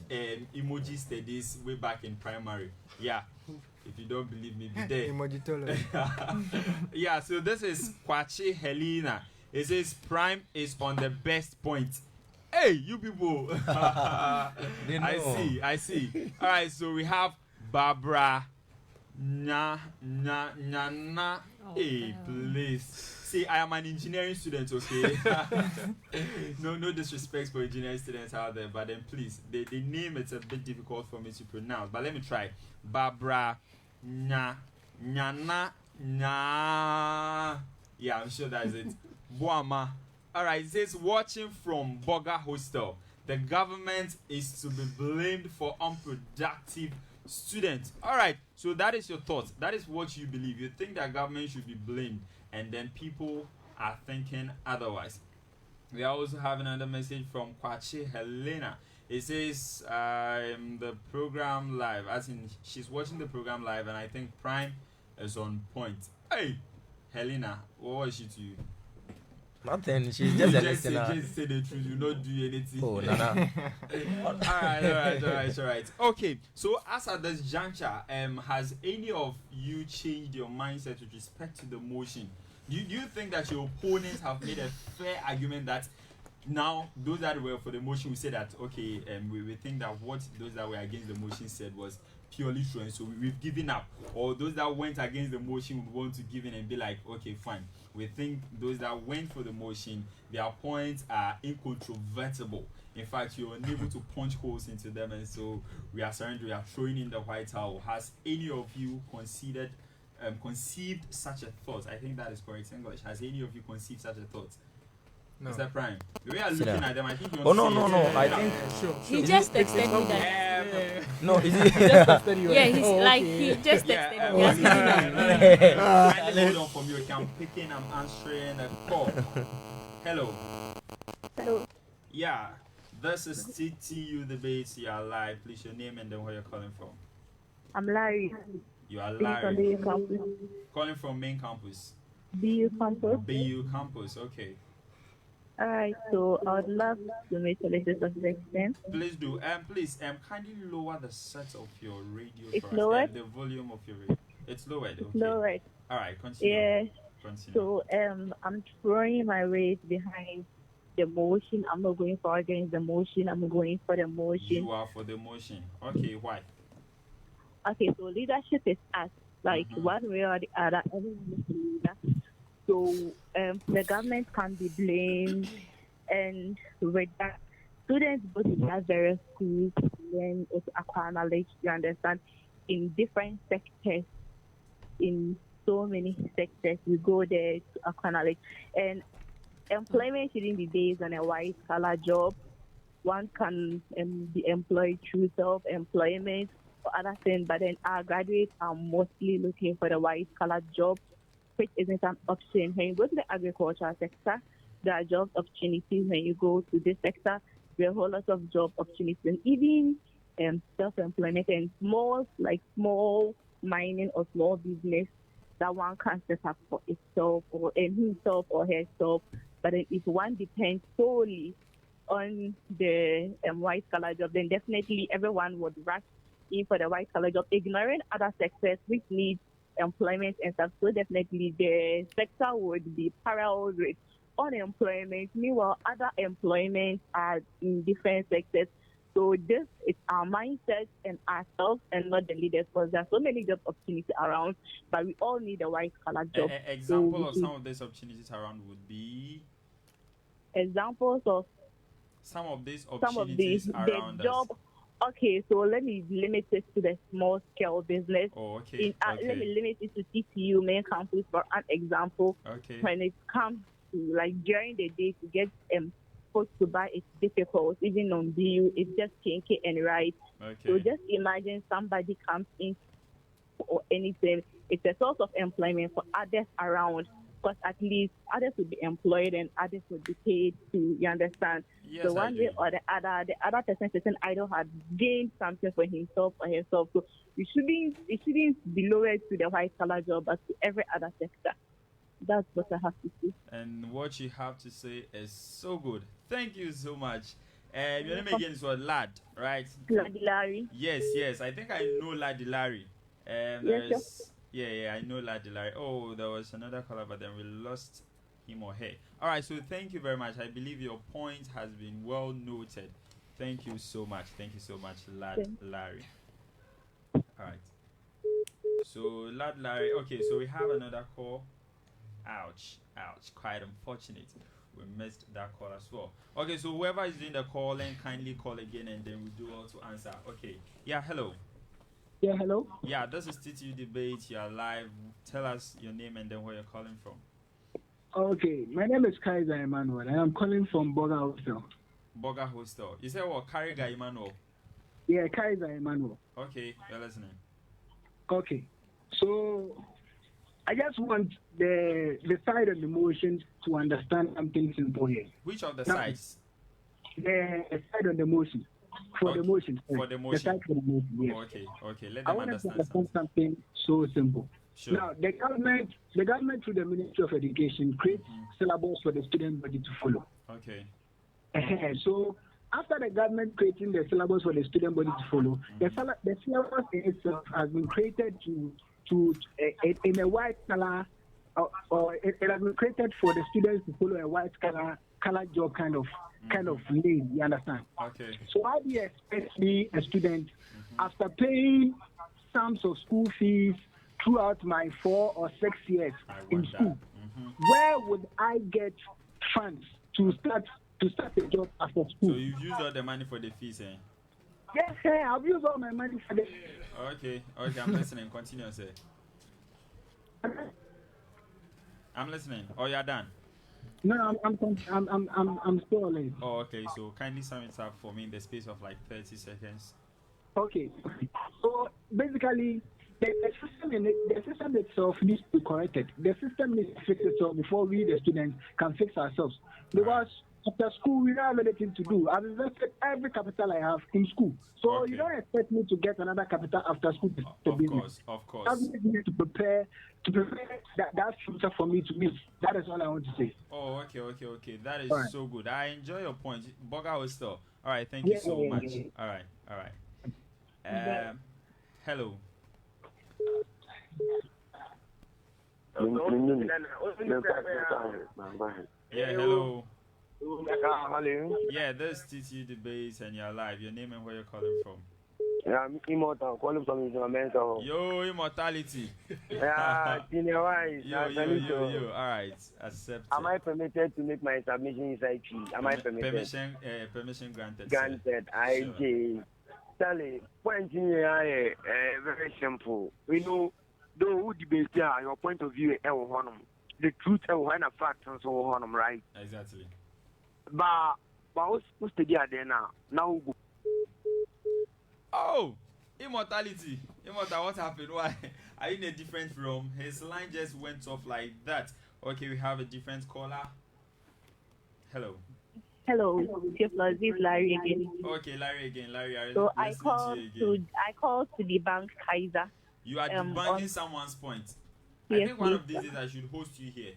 emoji studies way back in primary. Yeah. If you don't believe me, be there. Emoji tolo. Yeah, so this is Kwachi Helena. It says Prime is on the best point. Hey, you people. I see. All right, so we have Barbara Na. Hey, please. See, I am an engineering student, okay? No disrespect for engineering students out there, but then please, the name is a bit difficult for me to pronounce. But let me try. Barbara Na. Yeah, I'm sure that's it. Boama. Alright, it says watching from Boga Hostel. The government is to be blamed for unproductive students. Alright, so that is your thoughts. That is what you believe. You think that government should be blamed, and then people are thinking otherwise. We are also having another message from Kwachi Helena. It says the program live, as in she's watching the program live, and I think Prime is on point. Hey, Helena, what was she to you? Nothing. She's just a listener. Just say the truth. You not do anything. Oh, Nana. All right. Okay. So as at this juncture, has any of you changed your mindset with respect to the motion? Do you think that your opponents have made a fair argument that now those that were for the motion will say that okay, we think that what those that were against the motion said was purely true, and so we've given up, or those that went against the motion would want to give in and be like, okay, fine, we think those that went for the motion, their points are incontrovertible. In fact, you're unable to punch holes into them, and so we are throwing in the white towel. Has any of you conceived such a thought? I think that is correct English. Has any of you conceived such a thought? No. Mr. Prime, the way I'm looking at them, I think you Oh, want no. to say it. I think. Sure. He just texted me that. No, is it? He just texted you. Yeah, he's Oh, like, okay. he just texted me. Yeah, He asked me that. Kindly hold on for me. Okay, I'm picking, I'm answering a call. Hello. Hello. Yeah, this is Ttu Debates. You are live. Please your name and then where you're calling from. I'm Larry. You are Based on Larry. the campus. Calling from main campus. BU campus. BU campus. Okay. Alright, so I would love to make a little assistance. Please do. Please kindly lower the set of your radio It's for us. lowered? The volume of your radio. It's lowered. Okay. Lowered. All right. Continue. Yeah. Continue. So I'm throwing my weight behind the motion. I'm not going for against the motion. I'm going for the motion. You are for the motion. Okay. Why? Okay, so leadership is us. Like one way or the other, everyone is a leader. So the government can be blamed, and with that, students go to their various schools to learn or to acquire knowledge. You understand, in different sectors, in so many sectors, we go there to acquire knowledge. And employment shouldn't be based on a white collar job. One can be employed through self-employment or other things, but then our graduates are mostly looking for the white collar job, which isn't an option. When you go to the agricultural sector, there are job opportunities. When you go to this sector, there are a whole lot of job opportunities, and even self-employment and small mining or small business that one can set up for itself or himself or herself. But then if one depends solely on the white collar job, then definitely everyone would rush in for the white collar job, ignoring other sectors which need employment and stuff. So definitely the sector would be parallel with unemployment. Meanwhile, other employment are in different sectors. So this is our mindset and ourselves and not the leaders, because there are so many job opportunities around, but we all need a white collar job. Example of some of these opportunities around would be examples of some of these opportunities around the job. us. Okay, so let me limit it to the small scale business. Oh, okay. Let me limit it to TCU main campus for an example. Okay. When it comes to like during the day to get folks to buy, it's difficult. Even on BU, it's just kinky and right. Okay. So just imagine somebody comes in or anything. It's a source of employment for others around, because at least others would be employed and others would be paid to, you understand? Yes, so one way or the other person either had gained something for himself or herself. So it shouldn't be lowered to the white collar job, but to every other sector. That's what I have to say. And what you have to say is so good. Thank you so much. Your name again is what? Lad, right? Ladi Larry. Yes. I think I know Ladi Larry. Yes, I know Ladi Larry. Oh, there was another caller, but then we lost him or her. All right, so thank you very much. I believe your point has been well noted. Thank you so much. Lad Larry. All right. So Lad Larry. Okay, so we have another call. Ouch. Quite unfortunate. We missed that call as well. Okay, so whoever is doing the calling, kindly call again and then we do also answer. Okay. Yeah, hello. Yeah, hello. Yeah, this is Ttu Debates. You are live. Tell us your name and then where you're calling from. Okay, my name is Kaiser Emmanuel and I'm calling from Boga Hostel. Boga Hostel. You said what? Kariga Emmanuel. Yeah, Kaiser Emmanuel. Okay, you're listening. Okay, so I just want the side of the motion to understand something simple here. Which of the sides? The side of the motion. For the motion. For the motion. The side for the motion, yes. Okay. Let I them want to understand something so simple. Sure. Now, the government through the Ministry of Education creates syllabus for the student body to follow. Okay. So after the government creating the syllabus for the student body to follow, the syllabus in itself has been created in a white color, or it has been created for the students to follow a white color job kind of lane. You understand? Okay. So how do you expect me, a student, after paying sums of school fees throughout my 4 or 6 years in school, where would I get funds to start a job after school? So you've used all the money for the fees, eh? Yes, sir. I've used all my money for the. Okay, I'm listening. Continue, sir. I'm listening. Oh, you're done. No, I'm still late. Oh, okay. So kindly sum it up for me in the space of like 30 seconds. Okay. So basically, the system itself needs to be corrected. The system needs to fix itself before we, the students, can fix ourselves. Because after school, we don't have anything to do. I've invested every capital I have in school. So you don't expect me to get another capital after school to business. Of course. I need to prepare that future for me to meet. That is all I want to say. Oh, okay. That is All right. so good. I enjoy your point. Boga was still. All right, thank you so much. All right. Hello. Yeah, hello. Yeah, this is Ttu Debates and you're live. Your name and where you're calling from. Yeah, I'm immortal. Calling from instrumental. Yo, immortality. Yeah, senior wise. Yo. All right, accept. Am I permitted to make my submission inside tree? Am I permitted? Permission granted. Granted. I Sally, point here, very simple. We know, though, who debate your point of view, the truth, and a fact, and so on, right? Exactly. But what's the idea there now? Now, oh, immortality. Immortal, what happened? Why? Are you in a different room? His line just went off like that. Okay, we have a different caller. Hello. Hello, Chief This is Larry again. Okay, Larry again. Larry, So I called to the bank Kaiser. You are debunking someone's point. I Yes, think one please. of these days I should host you here.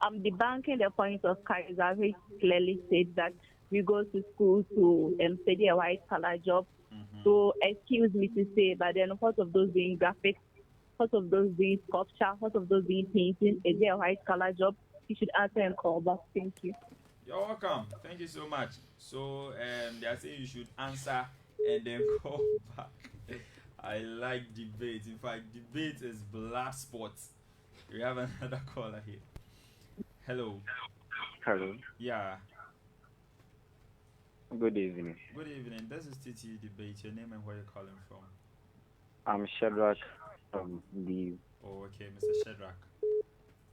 I'm debunking the point of Kaiser, which clearly said that we go to school to study a white collar job. So excuse me to say, but then what of those doing graphics, what of those doing sculpture, what of those doing painting? Is there a white collar job? You should answer and call back. Thank you. You're welcome. Thank you so much. So they are saying you should answer and then call back. I like debate. In fact, debate is blood sports. We have another caller here. Hello. Hello. Yeah. Good evening. Good evening. This is Ttu Debate. Your name and where you're calling from? I'm Shadrach from the. Oh, okay, Mr. Shadrach.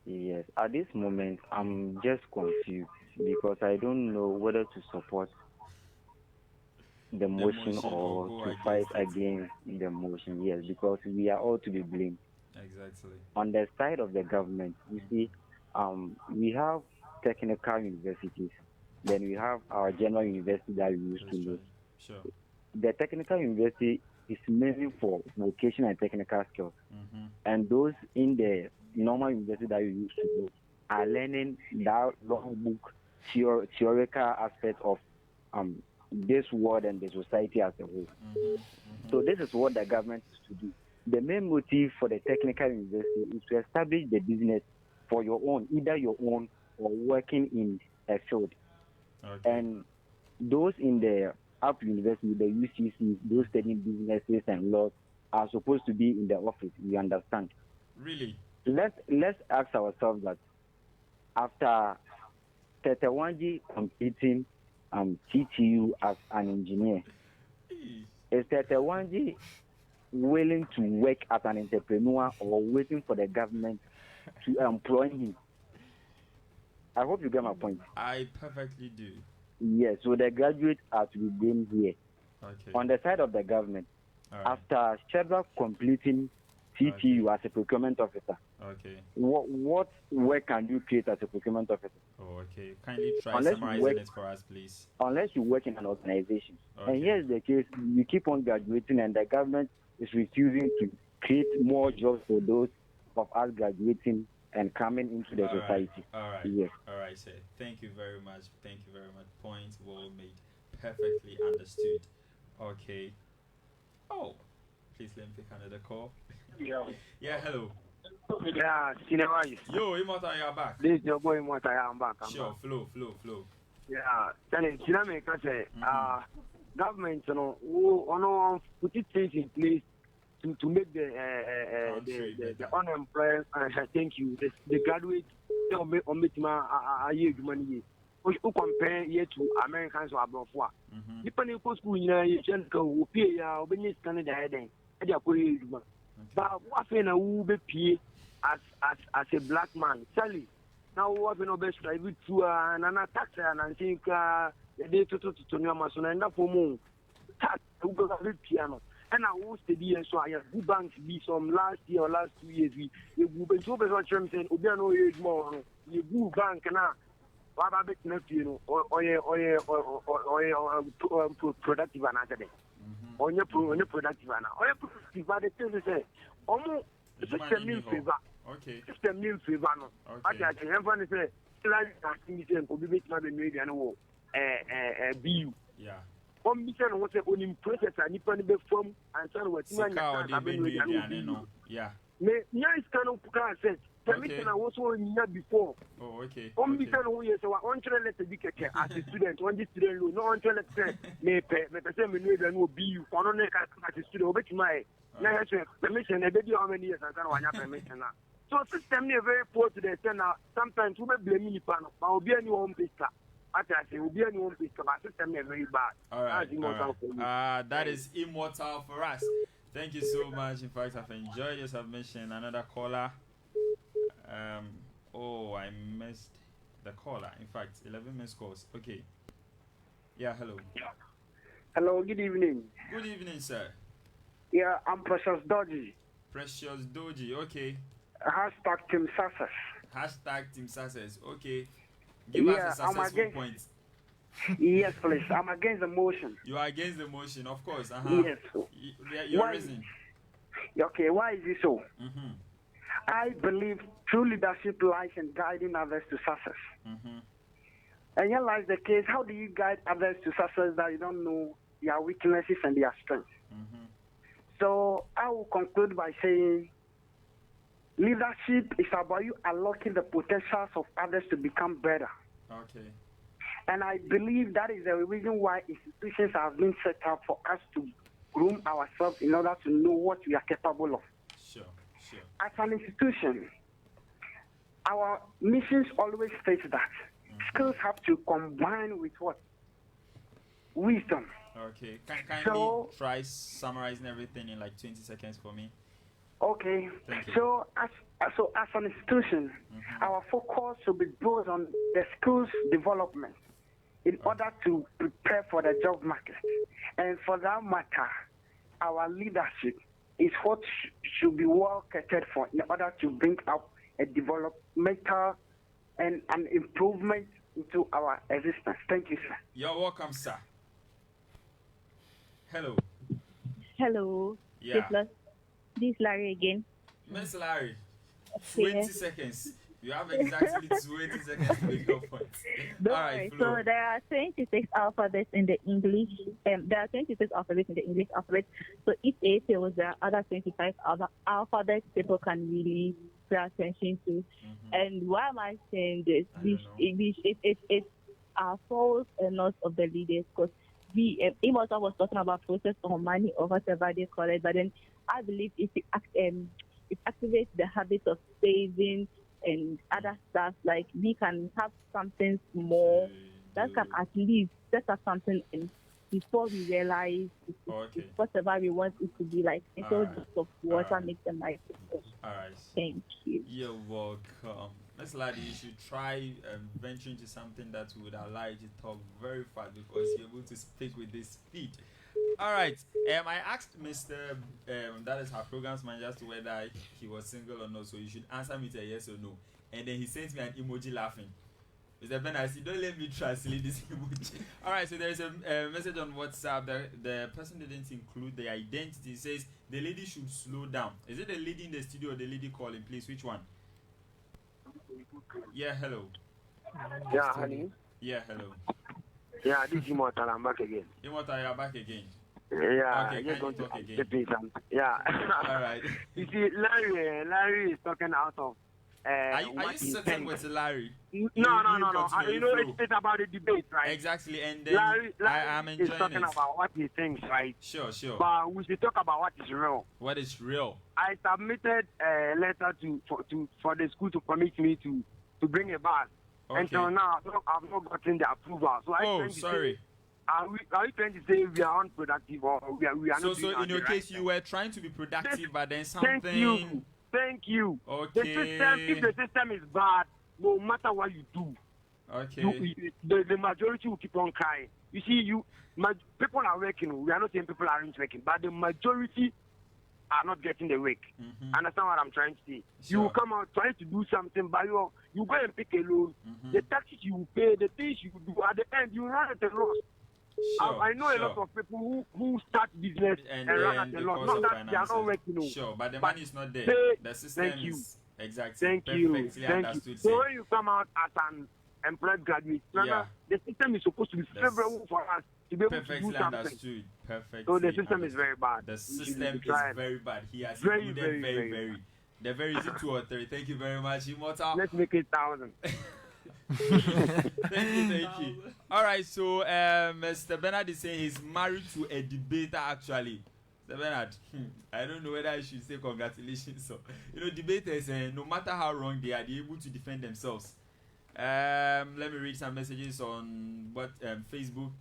Yes. At this moment, I'm just confused because I don't know whether to support the motion or to fight against the motion. Yes, because we are all to be blamed. Exactly. On the side of the government, you see, we have technical universities. Then we have our general university that we used to know. Sure. The technical university is mainly for vocational and technical skills. And those in the normal university that we used to know are learning that long book theoretical aspect of this world and the society as a whole. So this is what the government is to do. The main motive for the technical university is to establish the business for your own, either your own or working in a field. Okay. And those in the up university, the UCC, those studying businesses and laws are supposed to be in the office. We understand. Really? Let's ask ourselves that after 31G completing TTU as an engineer, is 31G willing to work as an entrepreneur or waiting for the government to employ him? I hope you get my point. I perfectly do. Yes, so the graduates are to be blamed here. Okay. On the side of the government, All right. after Shadrach completing TTU as a procurement officer, Okay. what work can you create as a procurement officer? Oh, okay. Kindly try Unless you summarizing work- it for us, please. Unless you work in an organization. Okay. And here's the case, you keep on graduating and the government is refusing to create more jobs for those of us graduating and coming into the All right. society. All right. Yes. All right, sir. Thank you very much. Thank you very much. Point well made. Perfectly understood. Okay. Oh, please let me pick another call. Yeah, hello. yeah, senior wise. Yo, Immortal, you're back. This is your boy, Immortal. I'm back. Sure, flow. Yeah, Sally, Siname can say, government, put it things in place to make the unemployed, thank you, the graduate, on year money. Who compare here to Americans or abroad? Depending on school, you can pay your business Canada heading. But what will be as a black man? Sally, now what will be striving to an attack and I think the day to Mason and that for more tax who goes a bit piano. And I will study and so I have good banks be some last year or last 2 years. We will be 2% terms and Obiano age more. You good bank now. What about it, you know, or productive another day. On your productive now. Or your productive, but the thing is, almost system in favor. Okay. System in favor. I can have say, like, I think it's a bit more than maybe an old BU. Yeah. Mission was a in process and you can be from and so what you yeah. Nice kind of said. Permission I was in here before. Oh, okay. Mission who is one to let the big as a student, one student, no one to let say, may pay, but the same way than will be you for no neck as a student, but my permission, a baby how many years I don't want permission now. So system is very poor to the extent sometimes we may blame me, but I'll be any one picture. I say, will be any one picture, but system is very bad. All right. That is immortal for us. Thank you so much. In fact, I've enjoyed your submission. Another caller. I missed the caller. In fact, 11 missed calls. Okay. Yeah, hello. Hello, good evening. Good evening, sir. Yeah, I'm Precious Doji. Precious Doji, okay. Hashtag Team Success. Hashtag Team Success, okay. Give us a successful point. Yes, please. I'm against the motion. You are against the motion, of course. Yes. Your reason. Okay, why is it so? Mm-hmm. I believe true leadership lies in guiding others to success. Mm-hmm. And here lies the case. How do you guide others to success that you don't know their weaknesses and their strengths? Mm-hmm. So I will conclude by saying leadership is about you unlocking the potentials of others to become better. Okay. And I believe that is the reason why institutions have been set up for us to groom ourselves in order to know what we are capable of. Sure. As an institution, our missions always state that skills have to combine with what? Wisdom. Okay. Can you try summarizing everything in like 20 seconds for me? Okay. Thank you. So as an institution, our focus should be both on the skills development in order to prepare for the job market. And for that matter, our leadership is what should be well catered for in order to bring up a developmental and an improvement into our existence. Thank you, sir. You're welcome, sir. Hello. Hello. Yeah. This is Larry again. Miss Larry, 20 seconds. You have exactly 20 seconds to make your point. All right, so there are 26 alphabets in the English. There are 26 alphabets in the English alphabet. So if A fails, there are other 25 other alphabets people can really pay attention to. And why am I saying this? It's our fault and not of the leaders, because Immortal was talking about process or money or whatever they call it, but then I believe if it activates the habit of saving and other stuff, like we can have something more that can at least set up something in before we realize it's whatever we want it to be like. And so just of water makes them like it. All right. Thank you. You're welcome. Miss Ladi, you should try venturing into something that would allow you to talk very fast because you're able to speak with this speed. All right. I asked Mr. That is her program's manager as to whether he was single or not, so you should answer me to a yes or no. And then he sent me an emoji laughing. Mr. Ben, I see, don't let me translate this emoji. All right, so there is a message on WhatsApp. The person didn't include the identity. It says the lady should slow down. Is it the lady in the studio or the lady calling? Please, which one? Yeah, hello. Yeah, honey. Yeah, hello. Yeah, this is Immortal. I'm back again. Immortal, you're back again. Yeah, okay, just going to talk again. Yeah. All right. You see, Larry is talking out of. Are you certain with Larry? No. You know, it's about the debate, right? Exactly, and then Larry I'm enjoying is talking about what he thinks, right? Sure. But we should talk about what is real. What is real? I submitted a letter for the school to permit me to bring a bag. Okay. Until now, I've not gotten the approval. So sorry. Are you trying to say we are unproductive or we are not? So in your case, you were trying to be productive, but then something. Thank you. Okay. If the system is bad, no matter what you do, okay, the majority will keep on crying. You see, people are working. We are not saying people aren't working, but the majority are not getting the work. Understand what I'm trying to say? Sure. You come out trying to do something, but you go and pick a loan. The taxes you pay, the things you do, at the end you run at a loss. Sure, I know a lot of people who start business and run at a loss. Not that they are not working. Sure, but the money is not there. The system thank you. is exactly Thank you. perfectly Thank you. understood. So when you come out as an employed graduate, the system is supposed to be favorable for us to be able to do Perfectly something. understood. Perfectly. So the system is very bad. The We system should is try it. very bad. He has Very, included very, very. The very is it 2 or 3. Thank you very much, Immortal. Let's make it 1,000. Thank you. All right, so Mr. Bernard is saying he's married to a debater actually. Mr. Bernard, I don't know whether I should say congratulations. So, debaters, no matter how wrong they are, they're able to defend themselves. Let me read some messages on Facebook.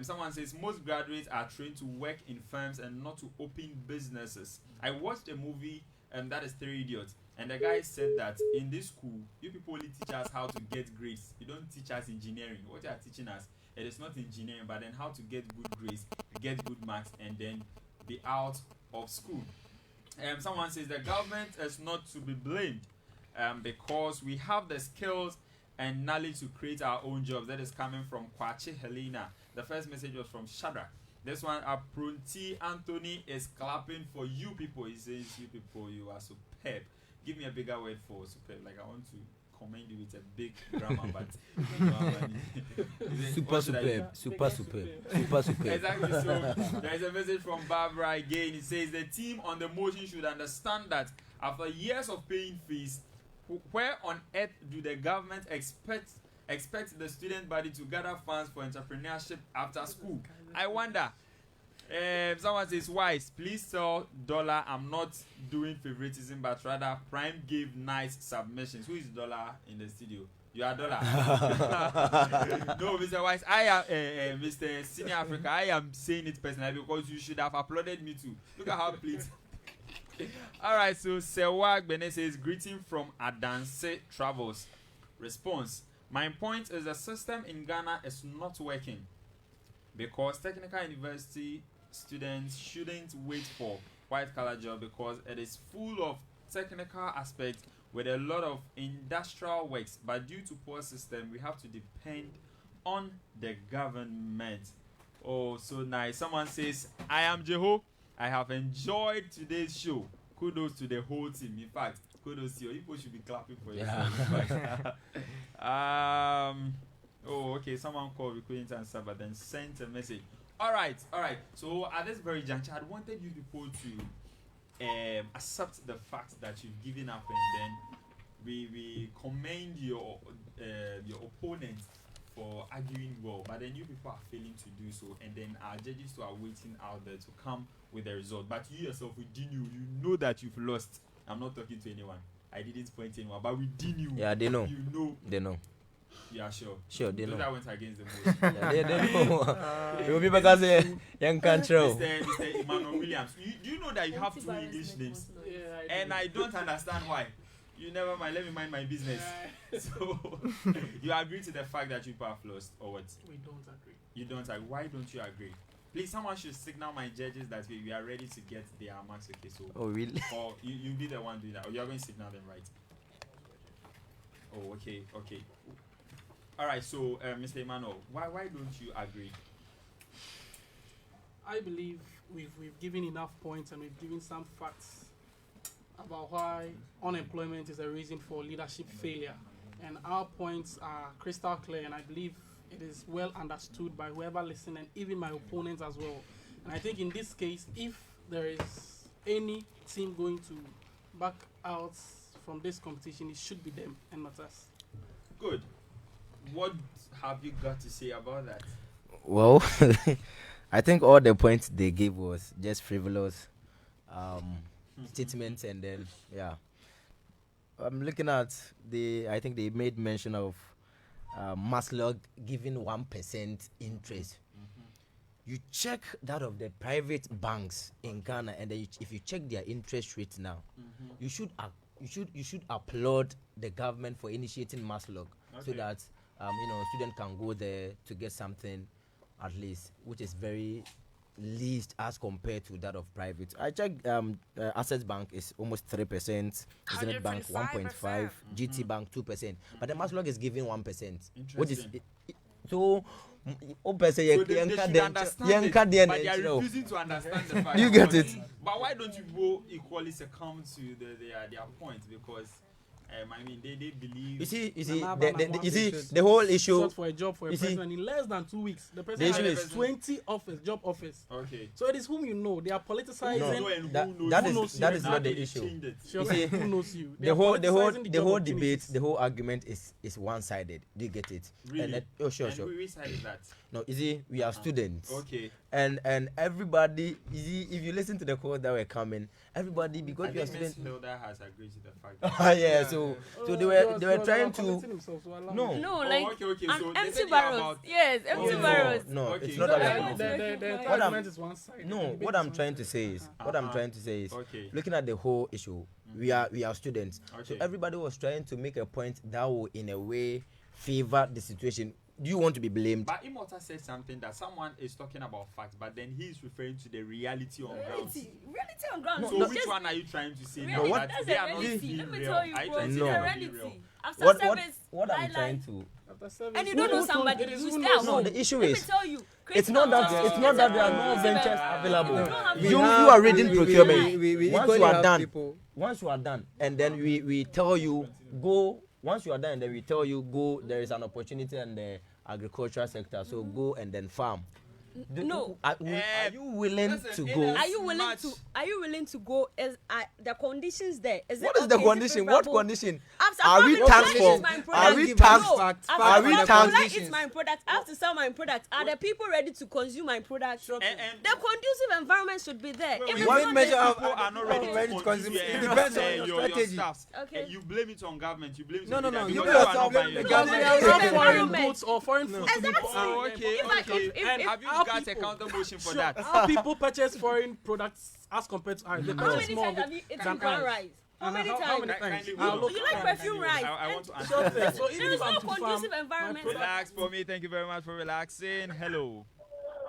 Someone says most graduates are trained to work in firms and not to open businesses. I watched a movie that is 3 Idiots, and the guy said that in this school, you people only teach us how to get grades. You don't teach us engineering. What you are teaching us, it is not engineering, but then how to get good grades, get good marks, and then be out of school. Someone says the government is not to be blamed because we have the skills and knowledge to create our own jobs. That is coming from Kwache Helena. The first message was from Shadrach. This one, Aprunti Anthony is clapping for you people. He says, you people, you are superb. Give me a bigger word for superb. Like, I want to commend you with a big grammar, but super superb. Exactly. So there is a message from Barbara again. It says the team on the motion should understand that after years of paying fees, where on earth do the government expect the student body to gather funds for entrepreneurship after school? I wonder. Someone says, wise, please tell Dollar I'm not doing favoritism, but rather Prime gave nice submissions. Who is Dollar in the studio? You are Dollar. No, Mr. Wise, I am Mr. Senior Africa. I am saying it personally because you should have applauded me too. Look at how pleased. All right, so Sewag Bene says, greeting from Adanse Travels. Response. My point is the system in Ghana is not working because technical university students shouldn't wait for white collar job because it is full of technical aspects with a lot of industrial works, but due to poor system we have to depend on the government. Oh, so nice. Someone says, I am Jeho. I have enjoyed today's show. Kudos to the whole team. In fact, kudos to you. People should be clapping for yourself. Oh, okay. Someone called, we couldn't answer, but then sent a message. All right. So at this very juncture, I wanted you people to accept the fact that you've given up, and then we commend your opponent for arguing well, but then you people are failing to do so, and then our judges too are waiting out there to come with the result. But you yourself, within you know that you've lost. I'm not talking to anyone. I didn't point to anyone, but within you, yeah, they know. You know. They know. Yeah, sure. Sure, they know. That went against the motion. Yeah, they know. It will be because young control. Mr. Emmanuel Williams, do you know that you have 2 English names? Yeah, And I don't understand why. You never mind, let me mind my business. So, you agree to the fact that you have lost, or what? We don't agree. You don't agree. Why don't you agree? Please, someone should signal my judges that we are ready to get their marks. Okay, so. Oh, really? Or you be the one doing that. Or you're going to signal them, right? Oh, okay. All right, so, Mr. Emmanuel, why don't you agree? I believe we've given enough points and we've given some facts about why unemployment is a reason for leadership failure. And our points are crystal clear, and I believe it is well understood by whoever listens and even my opponents as well. And I think in this case, if there is any team going to back out from this competition, it should be them and not us. Good. What have you got to say about that? Well, I think all the points they gave was just frivolous statements, and then I'm looking at I think they made mention of Maslog giving 1% interest. You check that of the private banks in Ghana, and then if you check their interest rate now, you should applaud the government for initiating Maslog, so that students can go there to get something at least, which is very least as compared to that of private. I checked Access Bank is almost 3%, Zenith Bank 1.5, GT Bank 2%, but the Maslog is giving 1%, which is so. They should understand it, but they are refusing to understand the fact. You get it? But why don't you go equally succumb to their point? Because I mean, they believe. You see, the whole issue. Sought for a job for a president in less than 2 weeks. The president has 20 job offers. Okay. So it is whom you know. They are politicizing. That is not the issue. Sure, who knows you? The whole debate, the whole argument is one-sided. Do you get it? Really? And sure. Which side is that? No, you see, we are students. Okay. And everybody, you see, if you listen to the calls that were coming, everybody, because I we are think Ms. students. Hilda has agreed to the fact. That Yeah, so they were trying to. No, like okay. an So they empty said barrels. about- Yes, empty barrels. No, Okay. it's not So that. The What argument is one side. No, what I'm trying to say is, Okay. looking at the whole issue, we are students. So Okay. everybody was trying to make a point that will, in a way, favor the situation. Do you want to be blamed? But Immortal said something that someone is talking about facts, but then he is referring to the reality on ground. Reality on ground. So which one are you trying to say Really, now? That that's they the are not reality. being Let me real? tell you, Are you bro. trying It's to the say they are being reality. real? After What service, I'm highlight, trying to. and you don't know somebody, you stay at No, home. the issue Let me is, tell you, it's not that there are no Creative ventures environment. available. You don't have You ventures. are reading procurement. We Once equally you are have done, people. and then we tell you go. Once you are done, and then we tell you go. There is an opportunity in the agricultural sector, so go and then farm. No. Are you willing to go? Are you willing to go? Is the conditions there? What is the condition? What condition? After Are we farming, taxed like for? it's my Are product. we No. taxed? After Are we farming, taxed? like it's my product. I have to sell my product. Are the people ready to consume my product? And The conducive environment should be there. If we it's want not measure there, people are not ready to consume It depends on your your strategy. staffs. Okay. You blame it on government. You blame it No, on no, the no, because you you are blame not buying the your government. There Conducive are foreign environment. goods or foreign food to be Exactly. Oh, okay. If Have you our got a people- counter motion for Sure. that? How people purchase foreign products as compared to ours? They How purchase many more times of have you it eaten than brown ours. rice? How many How times? many times? Kindly Our hold local You like farmers perfume do it. rice? I want to answer. Sure, this. so even There is if I'm no to farm, conducive my environment. product- Relax for me. Thank you very much for relaxing. Hello.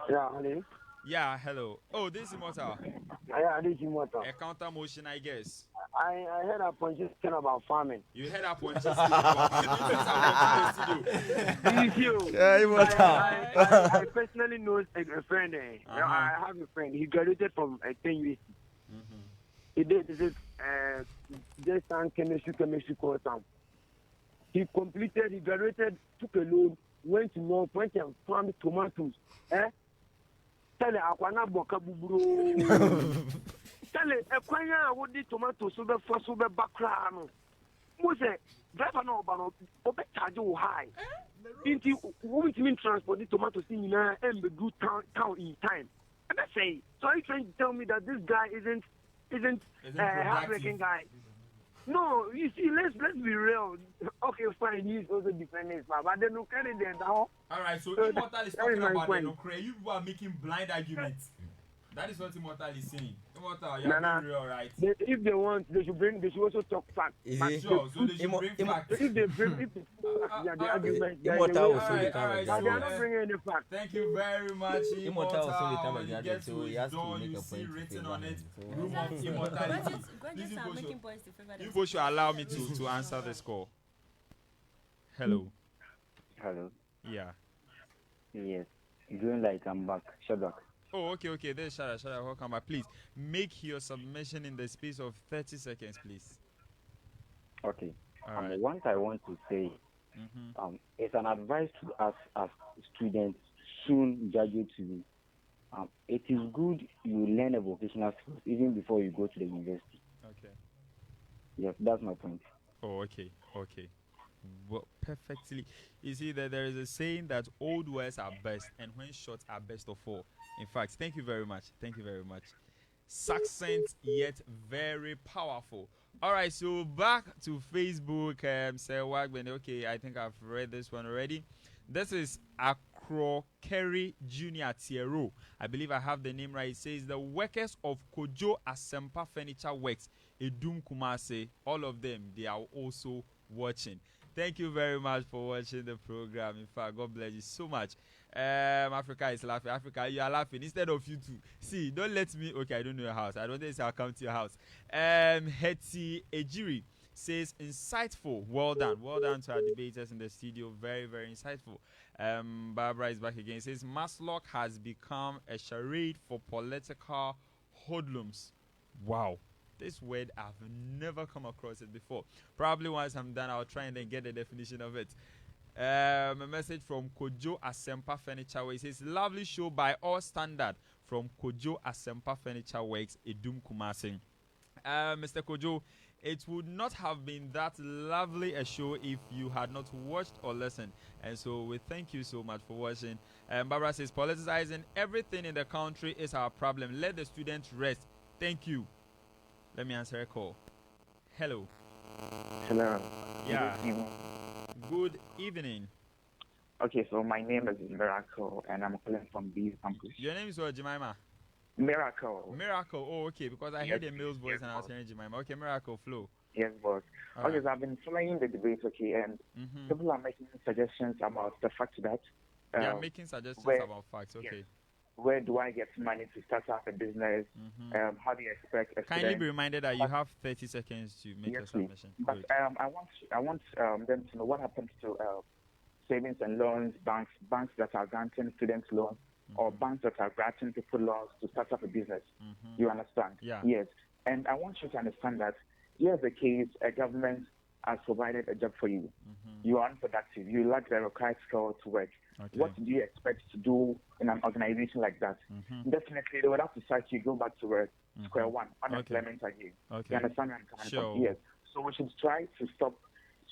Yeah, Ali. Yeah, hello. Oh, this is Immortal. Yeah, this is Immortal. A counter motion, I guess. I heard a position about farming. You heard up on just speaking This you. Yeah, Immortal. I personally know a friend. Uh-huh. I have a friend. He graduated from 10 USC. He did this just chemistry course. He graduated, took a loan, went to North, went and farmed tomatoes. Tell Aquana Boka Bubro. Tell Aquana would the tomatoes so the first over background. Who say, driver no, but charge you high. Into what mean transport the tomatoes in and the good town in time. And I say, so are you trying to tell me that this guy isn't hardworking guy? No, you see, let's be real. Okay, fine, he's also defending his father, but then look at it then. All right, so Immortal is that talking is my about point. the Nokre. You people are making blind arguments. That is what Immortal is saying. Immortal, you're Nah. being real, right? If they want, they should also talk facts. Is But it? Sure, so they should Immo- bring Immo- facts. if they bring the argument, Immortal will soon Alright, become a alright, they are graduate. not bringing any facts. Thank you very much, Immortal will soon become a When you graduate, get so to he his has to door, make you a see point to written favor on him. it, So- room of immortality. Graduates These are people making should- points to favor You people should allow me to answer this call. Hello. Hello. Yeah. Yes. Green light. I'm back. Shut up. Oh, okay. There's Shada. Welcome back. Please make your submission in the space of 30 seconds, please. Okay. All right. What I want to say, it's an advice to us as students, soon graduate to be. It is good you learn a vocational skills even before you go to the university. Okay. Yes, that's my point. Oh, okay. Well, perfectly. You see that there is a saying that old words are best, and when short are best of all. In fact, thank you very much. Succinct yet very powerful. All right, so back to Facebook. Say Wagman. Okay, I think I've read this one already. This is Akro Kerry Junior Tiero. I believe I have the name right. It says the workers of Kojo Asempa Furniture Works, Edum Kumase, all of them, they are also watching. Thank you very much for watching the program. In fact, God bless you so much. Africa is laughing. Africa, you are laughing instead of you two. See, don't let me. Okay, I don't know your house. I don't think I'll come to your house. Hetty Ejiri says insightful. Well done. Well done to our debaters in the studio. Very, very insightful. Barbara is back again. Says Maslock has become a charade for political hoodlums. Wow. This word, I've never come across it before. Probably once I'm done, I'll try and then get the definition of it. A message from Kojo Asempa Furniture Works. It says lovely show by all standard from Kojo Asempa Furniture Works, Edum Kumasi. Mr. Kojo, it would not have been that lovely a show if you had not watched or listened. And so we thank you so much for watching. Barbara says politicizing everything in the country is our problem. Let the students rest. Thank you. Let me answer a call. Hello. Hello. Yeah. Good evening. Okay, so my name is Miracle, and I'm calling from B campus. Your name is what, Jemima? Miracle. Miracle. Oh, okay. Because I heard a male's voice and I was hearing Jemima. Okay, Miracle, flow. Yes, boss. All Okay, right. so I've been following the debate, okay, and people are making suggestions about the fact that They are making suggestions about facts. Okay. Yes. Where do I get money to start up a business? How do you expect a Kindly student- be reminded that you have 30 seconds to make your Yes, please. submission. But Good. I want them to know what happens to savings and loans, banks that are granting students loans, or banks that are granting people loans to start up a business. You understand? Yeah. Yes. And I want you to understand that here's the case: a government has provided a job for you. You are unproductive. You lack the required skill to work. Okay. What do you expect to do in an organization like that? Definitely, they would have to start you go back to work, square one, unemployment again. Okay. You understand where I'm coming Sure. from? Yes. So we should try to stop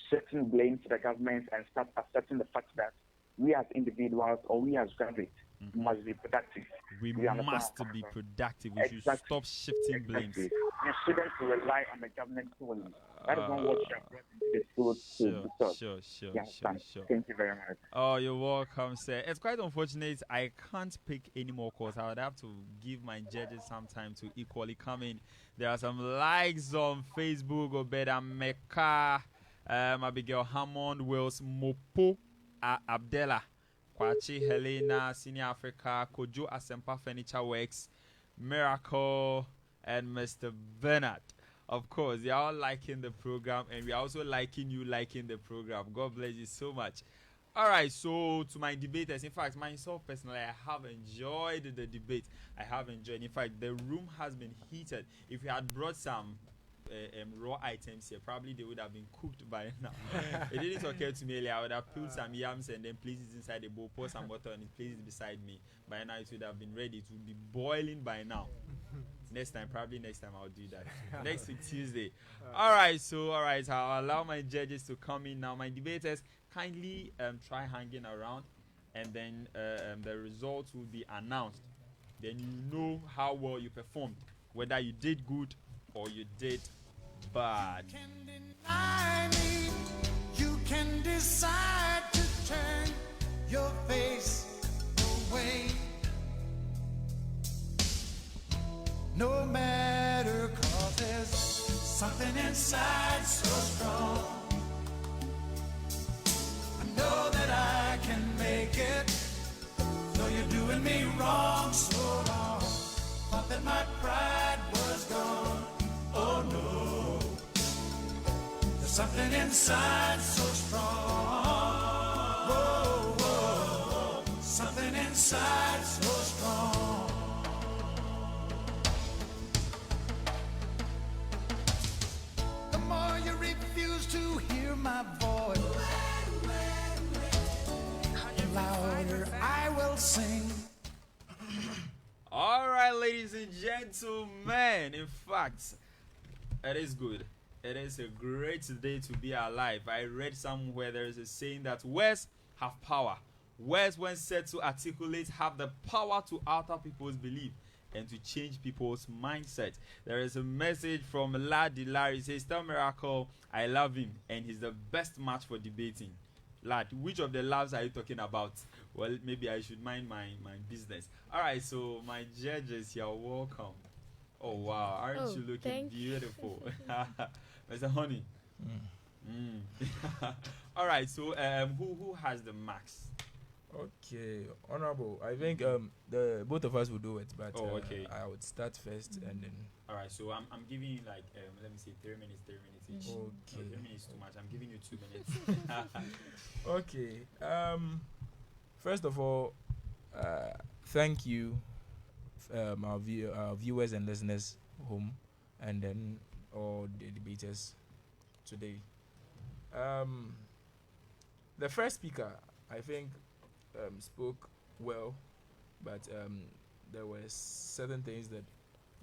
shifting blame to the government and start accepting the fact that we as individuals or we as graduates must be productive. We You understand must where I'm be coming from? productive. We should Exactly. stop shifting blames. Exactly. You shouldn't rely on the government solely. That is not what you have brought into the school to discuss. Sure. You understand? Sure. Thank you very much. Oh, you're welcome, sir. It's quite unfortunate. I can't pick any more calls. I would have to give my judges some time to equally come in. There are some likes on Facebook. Obeda Mecca, Abigail Hammond, Wills Mopo, Abdella, Kwachi Helena, Senior Africa, Kojo Asempa Furniture Works, Miracle, and Mr. Bernard. Of course, they are all liking the program, and we are also liking you liking the program. God bless you so much. All right, so to my debaters, in fact, myself personally, I have enjoyed the debate. I have enjoyed. In fact, the room has been heated. If we had brought some raw items here, probably they would have been cooked by now. It didn't occur to me earlier. I would have peeled some yams and then placed it inside the bowl, pour some water on it, placed it beside me. By now, it would have been ready. It would be boiling by now. Next time I'll do that. Next week, Tuesday. All right, I'll allow my judges to come in now. My debaters, kindly try hanging around, and then the results will be announced. Then you know how well you performed, whether you did good or you did bad. Deny me. You can decide to turn your face away. No matter, 'cause there's something inside so strong. I know that I can make it. Though you're doing me wrong, so wrong. Thought that my pride was gone. Oh no. There's something inside so strong. Whoa, whoa. Something inside so strong. The more you refuse to hear my voice, the louder I will sing. All right, ladies and gentlemen. In fact, it is good. It is a great day to be alive. I read somewhere there is a saying that words have power. Words, when said to articulate, have the power to alter people's belief and to change people's mindset. There is a message from Lad Larry. He says, "Tell Miracle I love him and he's the best match for debating." Lad, which of the loves are you talking about? Well, maybe I should mind my business. All right, so my judges, you're welcome. Oh wow, aren't you looking beautiful? Mr. Honey. All right, so who has the max? Okay, honorable. I think the both of us will do it, but okay. I would start first and then. All right, so I'm giving you like let me see, 3 minutes each. Okay. No, 3 minutes too much. I'm giving you 2 minutes. Okay. First of all, thank you, our viewers and listeners home, and then all the debaters today. The first speaker, I think, spoke well, but there were certain things that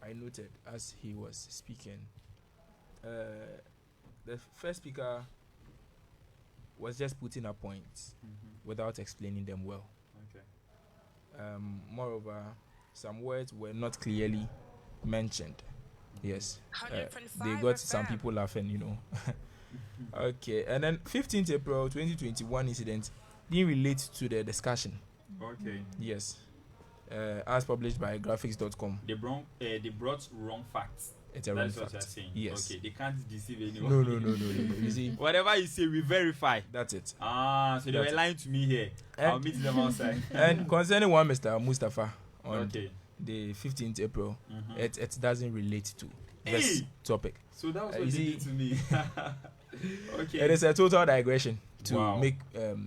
I noted as he was speaking. The first speaker was just putting up points without explaining them well. Okay. Moreover, some words were not clearly mentioned. Yes, they got some people laughing. Okay, and then 15th April 2021 incident didn't relate to the discussion. Okay. Yes, as published by graphics.com. They brought wrong facts. It's a wrong That's what fact. you're saying. Yes. Okay, they can't deceive anyone. No. You see, whatever you say, we verify. That's it. So they were lying to me here. I'll meet them outside. And concerning one Mr. Mustafa on okay. the 15th April, it doesn't relate to this topic. So that was what they did to me. Okay. It is a total digression to Wow. make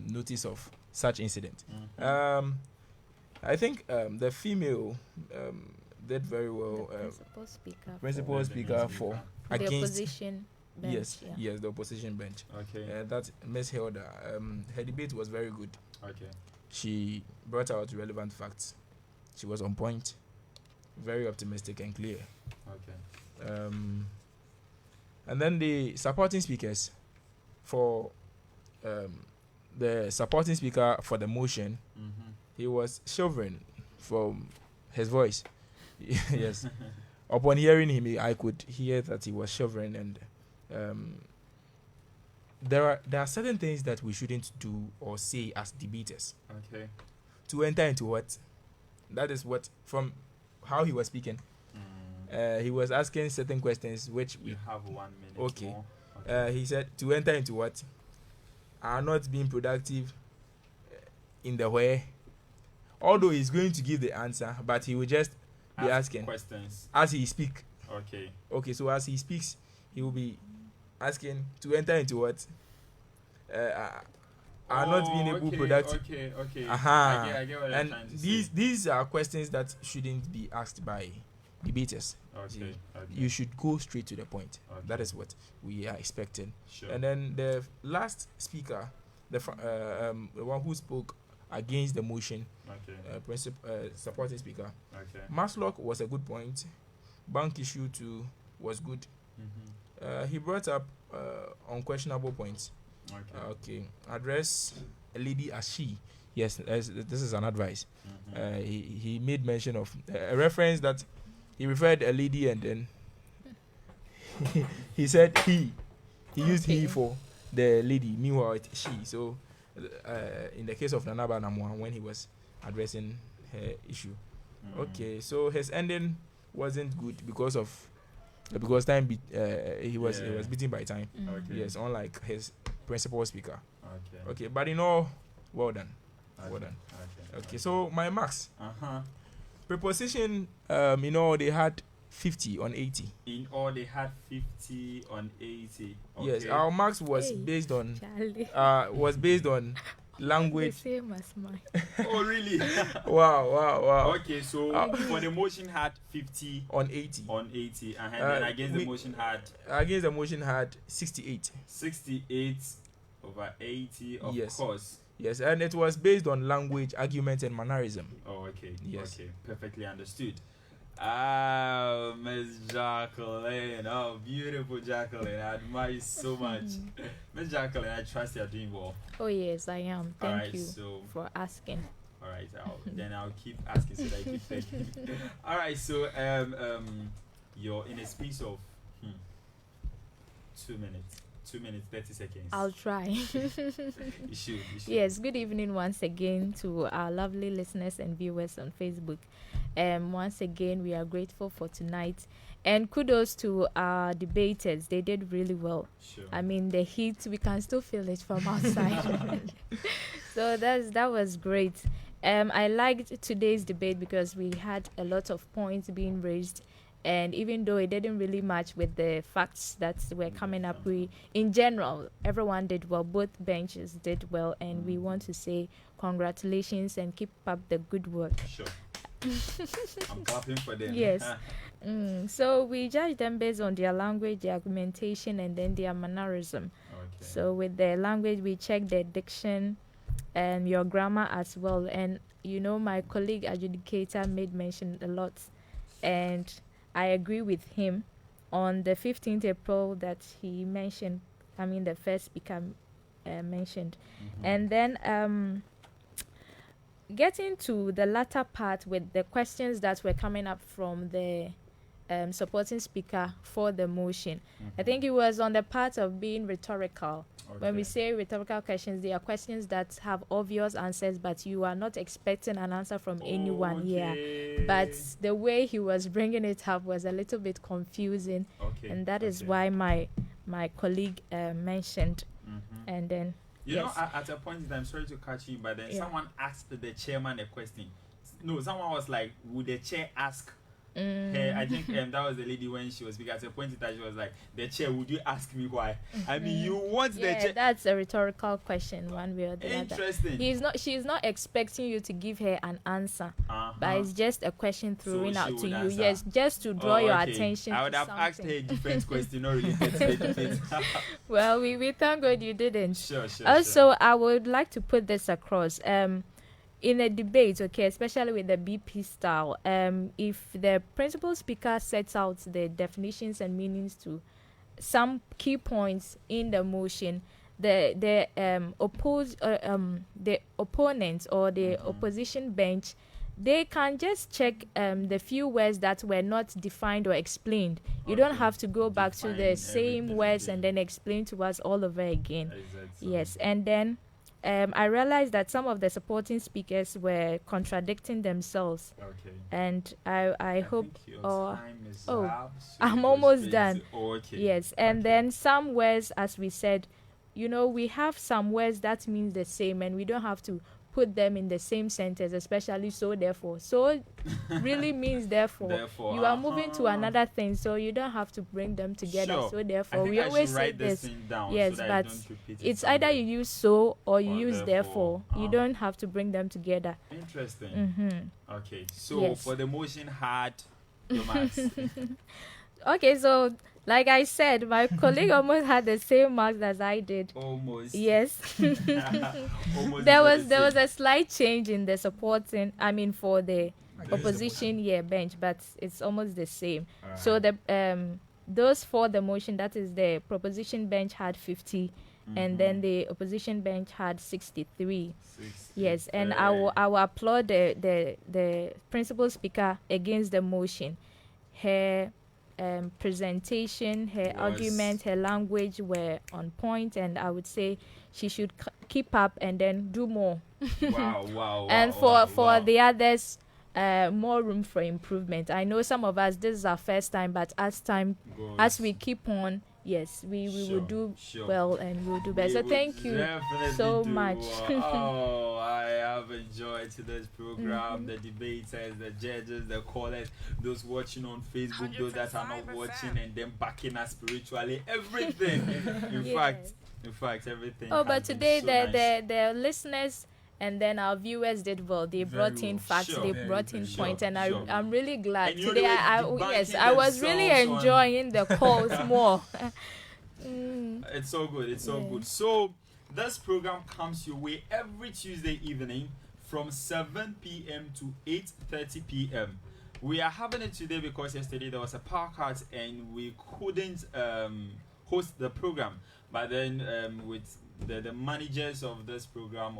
notice of such incident. I think the female did very well. Principal speaker for the against opposition bench. Yes, the opposition bench. Okay. That Ms. Hilda, her debate was very good. Okay. She brought out relevant facts. She was on point, very optimistic and clear. Okay. And then the supporting speakers for the supporting speaker for the motion, he was shivering from his voice. Yes. Upon hearing him, I could hear that he was shivering, and there are certain things that we shouldn't do or say as debaters. Okay. To enter into what? That is what, from how he was speaking. He was asking certain questions which we have 1 minute. Okay. More. Okay. He said to enter into what are not being productive in the way. Although he's going to give the answer, but he will just be asking questions as he speak. Okay. Okay. So as he speaks, he will be asking to enter into what are not being able productive. Okay. I get what and you're trying to say. these are questions that shouldn't be asked by debaters. Okay. You should go straight to the point. Okay. That is what we are expecting. Sure. And then the last speaker, the one who spoke against the motion, supporting speaker, Maslock was a good point. Bank issue too was good. He brought up unquestionable points. Okay. Address a lady as she. Yes, this is an advice. He made mention of a reference that he referred a lady and then he said he used he for the lady. Meanwhile, it's she. So in the case of Nanaba Namwa, when he was addressing her issue, okay. So his ending wasn't good because time he was beaten by time. Yes, unlike his principal speaker. Okay, but in all, well done. Well done. Okay, so my marks. Preposition, they had 50 on 80. In all, they had 50 on 80. Okay. Yes, our marks was based on language. The same as mine. Oh, really? Wow. Okay, so for the motion had 50 on 80. And then against the motion had 68. 68 over 80, of course. Yes, and it was based on language, argument, and mannerism. Oh, okay. Yes. Okay, perfectly understood. Miss Jacqueline. Oh, beautiful Jacqueline. I admire you so much. Miss Jacqueline, I trust you're doing well. Oh, yes, I am. Thank you for asking. All right, then I'll keep asking so that I keep thinking. All right, so you're in a space of 2 minutes. 2 minutes, 30 seconds. I'll try. You should. Yes, good evening once again to our lovely listeners and viewers on Facebook. Once again, we are grateful for tonight. And kudos to our debaters. They did really well. Sure. I mean, the heat, we can still feel it from outside. So that was great. I liked today's debate because we had a lot of points being raised, and even though it didn't really match with the facts that were coming up, in general, everyone did well. Both benches did well, and we want to say congratulations and keep up the good work. Sure. I'm clapping for them. Yes. So we judge them based on their language, their argumentation, and then their mannerism. Okay. So with their language, we check their diction and your grammar as well. And my colleague adjudicator made mention a lot, and I agree with him on the 15th April that he mentioned. I mean, the first speaker mentioned, and then getting to the latter part with the questions that were coming up from the supporting speaker for the motion. I think it was on the part of being rhetorical. When we say rhetorical questions, they are questions that have obvious answers, but you are not expecting an answer from anyone here. But the way he was bringing it up was a little bit confusing, and that is why my colleague mentioned. And then you know, at a point in time, sorry to catch you, but then someone asked the chairman a question. No, someone was like, would the chair ask her? I think that was the lady when she was speaking. At a point in time, she was like, the chair, would you ask me why? I mean, you want the chair. That's a rhetorical question, one way or the other. Interesting. She's not expecting you to give her an answer, but it's just a question thrown out to you. Answer. Yes, just to draw your attention. I would have asked her a different question, not related to the debate. Well, we thank God you didn't. Sure. Also, I would like to put this across. In a debate, okay, especially with the BP style, if the principal speaker sets out the definitions and meanings to some key points in the motion, the opponent or the opposition bench, they can just check the few words that were not defined or explained. You don't have to go back to the same words and then explain to us all over again. Yes, and then I realized that some of the supporting speakers were contradicting themselves. Okay. And I hope I'm almost done. Okay. Yes, and then some words, as we said, we have some words that means the same, and we don't have to put them in the same sentence, especially so therefore. So really means therefore. You are moving to another thing, so you don't have to bring them together. Sure. So therefore, we always say this. Yes, so but it's either you use so or you use therefore. You don't have to bring them together. Interesting. Okay, so for the motion hard, the marks. Okay, so like I said, my colleague almost had the same marks as I did. Almost. Yes. Almost there was a slight change in the supporting. I mean, for the opposition bench, but it's almost the same. Right. So the those for the motion, that is the proposition bench had 50. And then the opposition bench had 63. Yes, and I will applaud the principal speaker against the motion. Her presentation, her argument, her language were on point, and I would say she should keep up and then do more. Wow. And for the others, more room for improvement. I know some of us, this is our first time, but as we keep on, yes, we will do well and we'll do better. So thank you so much. Oh, I have enjoyed today's program. The debaters, the judges, the callers, those watching on Facebook, those that are not watching, and then backing us spiritually, everything. In fact, everything. Oh, but today nice. the listeners and then our viewers did well. They brought in facts, they brought in points, and I'm really glad. Today, I was really enjoying the calls more. It's so good. It's so good. So this program comes your way every Tuesday evening from 7 p.m. to 8:30 p.m. We are having it today because yesterday there was a power cut and we couldn't host the program. But then with the managers of this program,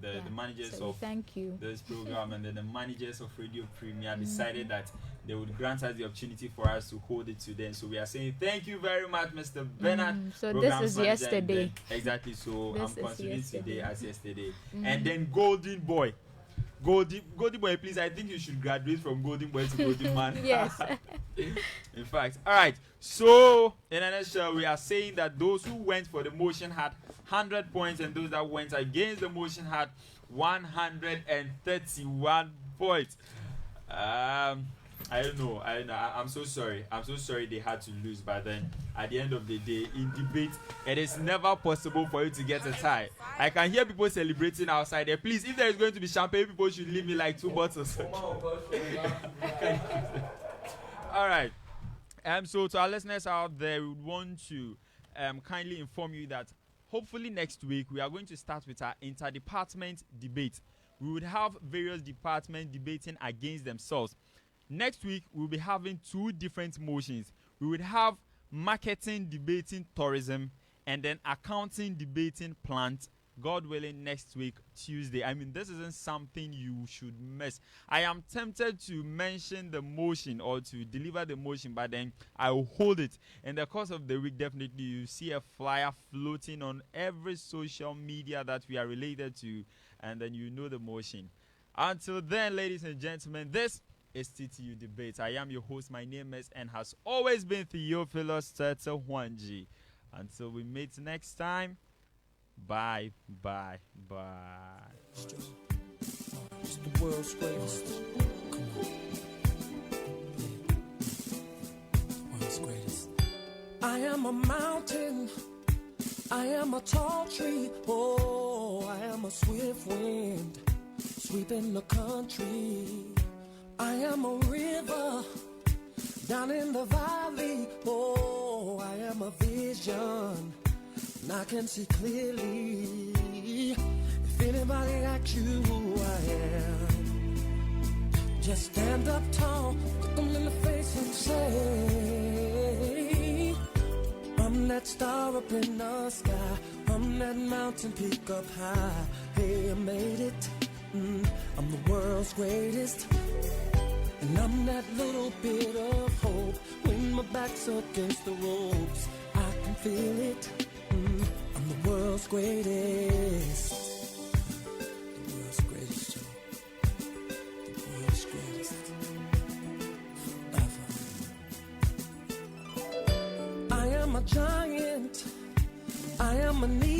the managers of this program and then the managers of Radio Premier decided that they would grant us the opportunity for us to hold it today. And so we are saying thank you very much, Mr. Bernard. So this is yesterday. Exactly. So I'm considering today as yesterday. And then Golden Boy. Goldie Boy, please. I think you should graduate from Golden Boy to Golden Man. Yes. In fact, all right. So, in a nutshell, we are saying that those who went for the motion had 100 points, and those that went against the motion had 131 points. I don't know. I'm so sorry. I'm so sorry they had to lose. But then, at the end of the day, in debate, it is never possible for you to get a tie. I can hear people celebrating outside there. Please, if there is going to be champagne, people should leave me like 2 bottles. All right. So to our listeners out there, we would want to kindly inform you that hopefully next week we are going to start with our interdepartment debate. We would have various departments debating against themselves. Next week, we'll be having 2 different motions. We would have marketing debating tourism, and then accounting debating plant. God willing, next week, Tuesday. I mean, this isn't something you should miss. I am tempted to mention the motion or to deliver the motion, but then I will hold it. In the course of the week, definitely you see a flyer floating on every social media that we are related to, and then you know the motion. Until then, ladies and gentlemen, this is Ttu Debates. I am your host. My name is and has always been Theophilus Tete Wanji. Until we meet next time, bye. It's the world's greatest. Come on. World's greatest. I am a mountain. I am a tall tree. Oh, I am a swift wind sweeping the country. I am a river down in the valley. Oh, I am a vision, and I can see clearly. If anybody asks you who I am, just stand up tall, look them in the face and say, I'm that star up in the sky, I'm that mountain peak up high. Hey, I made it. I'm the world's greatest. And I'm that little bit of hope. When my back's against the ropes, I can feel it. I'm the world's greatest. The world's greatest, Joe. The world's greatest. Ever. I am a giant. I am an eagle.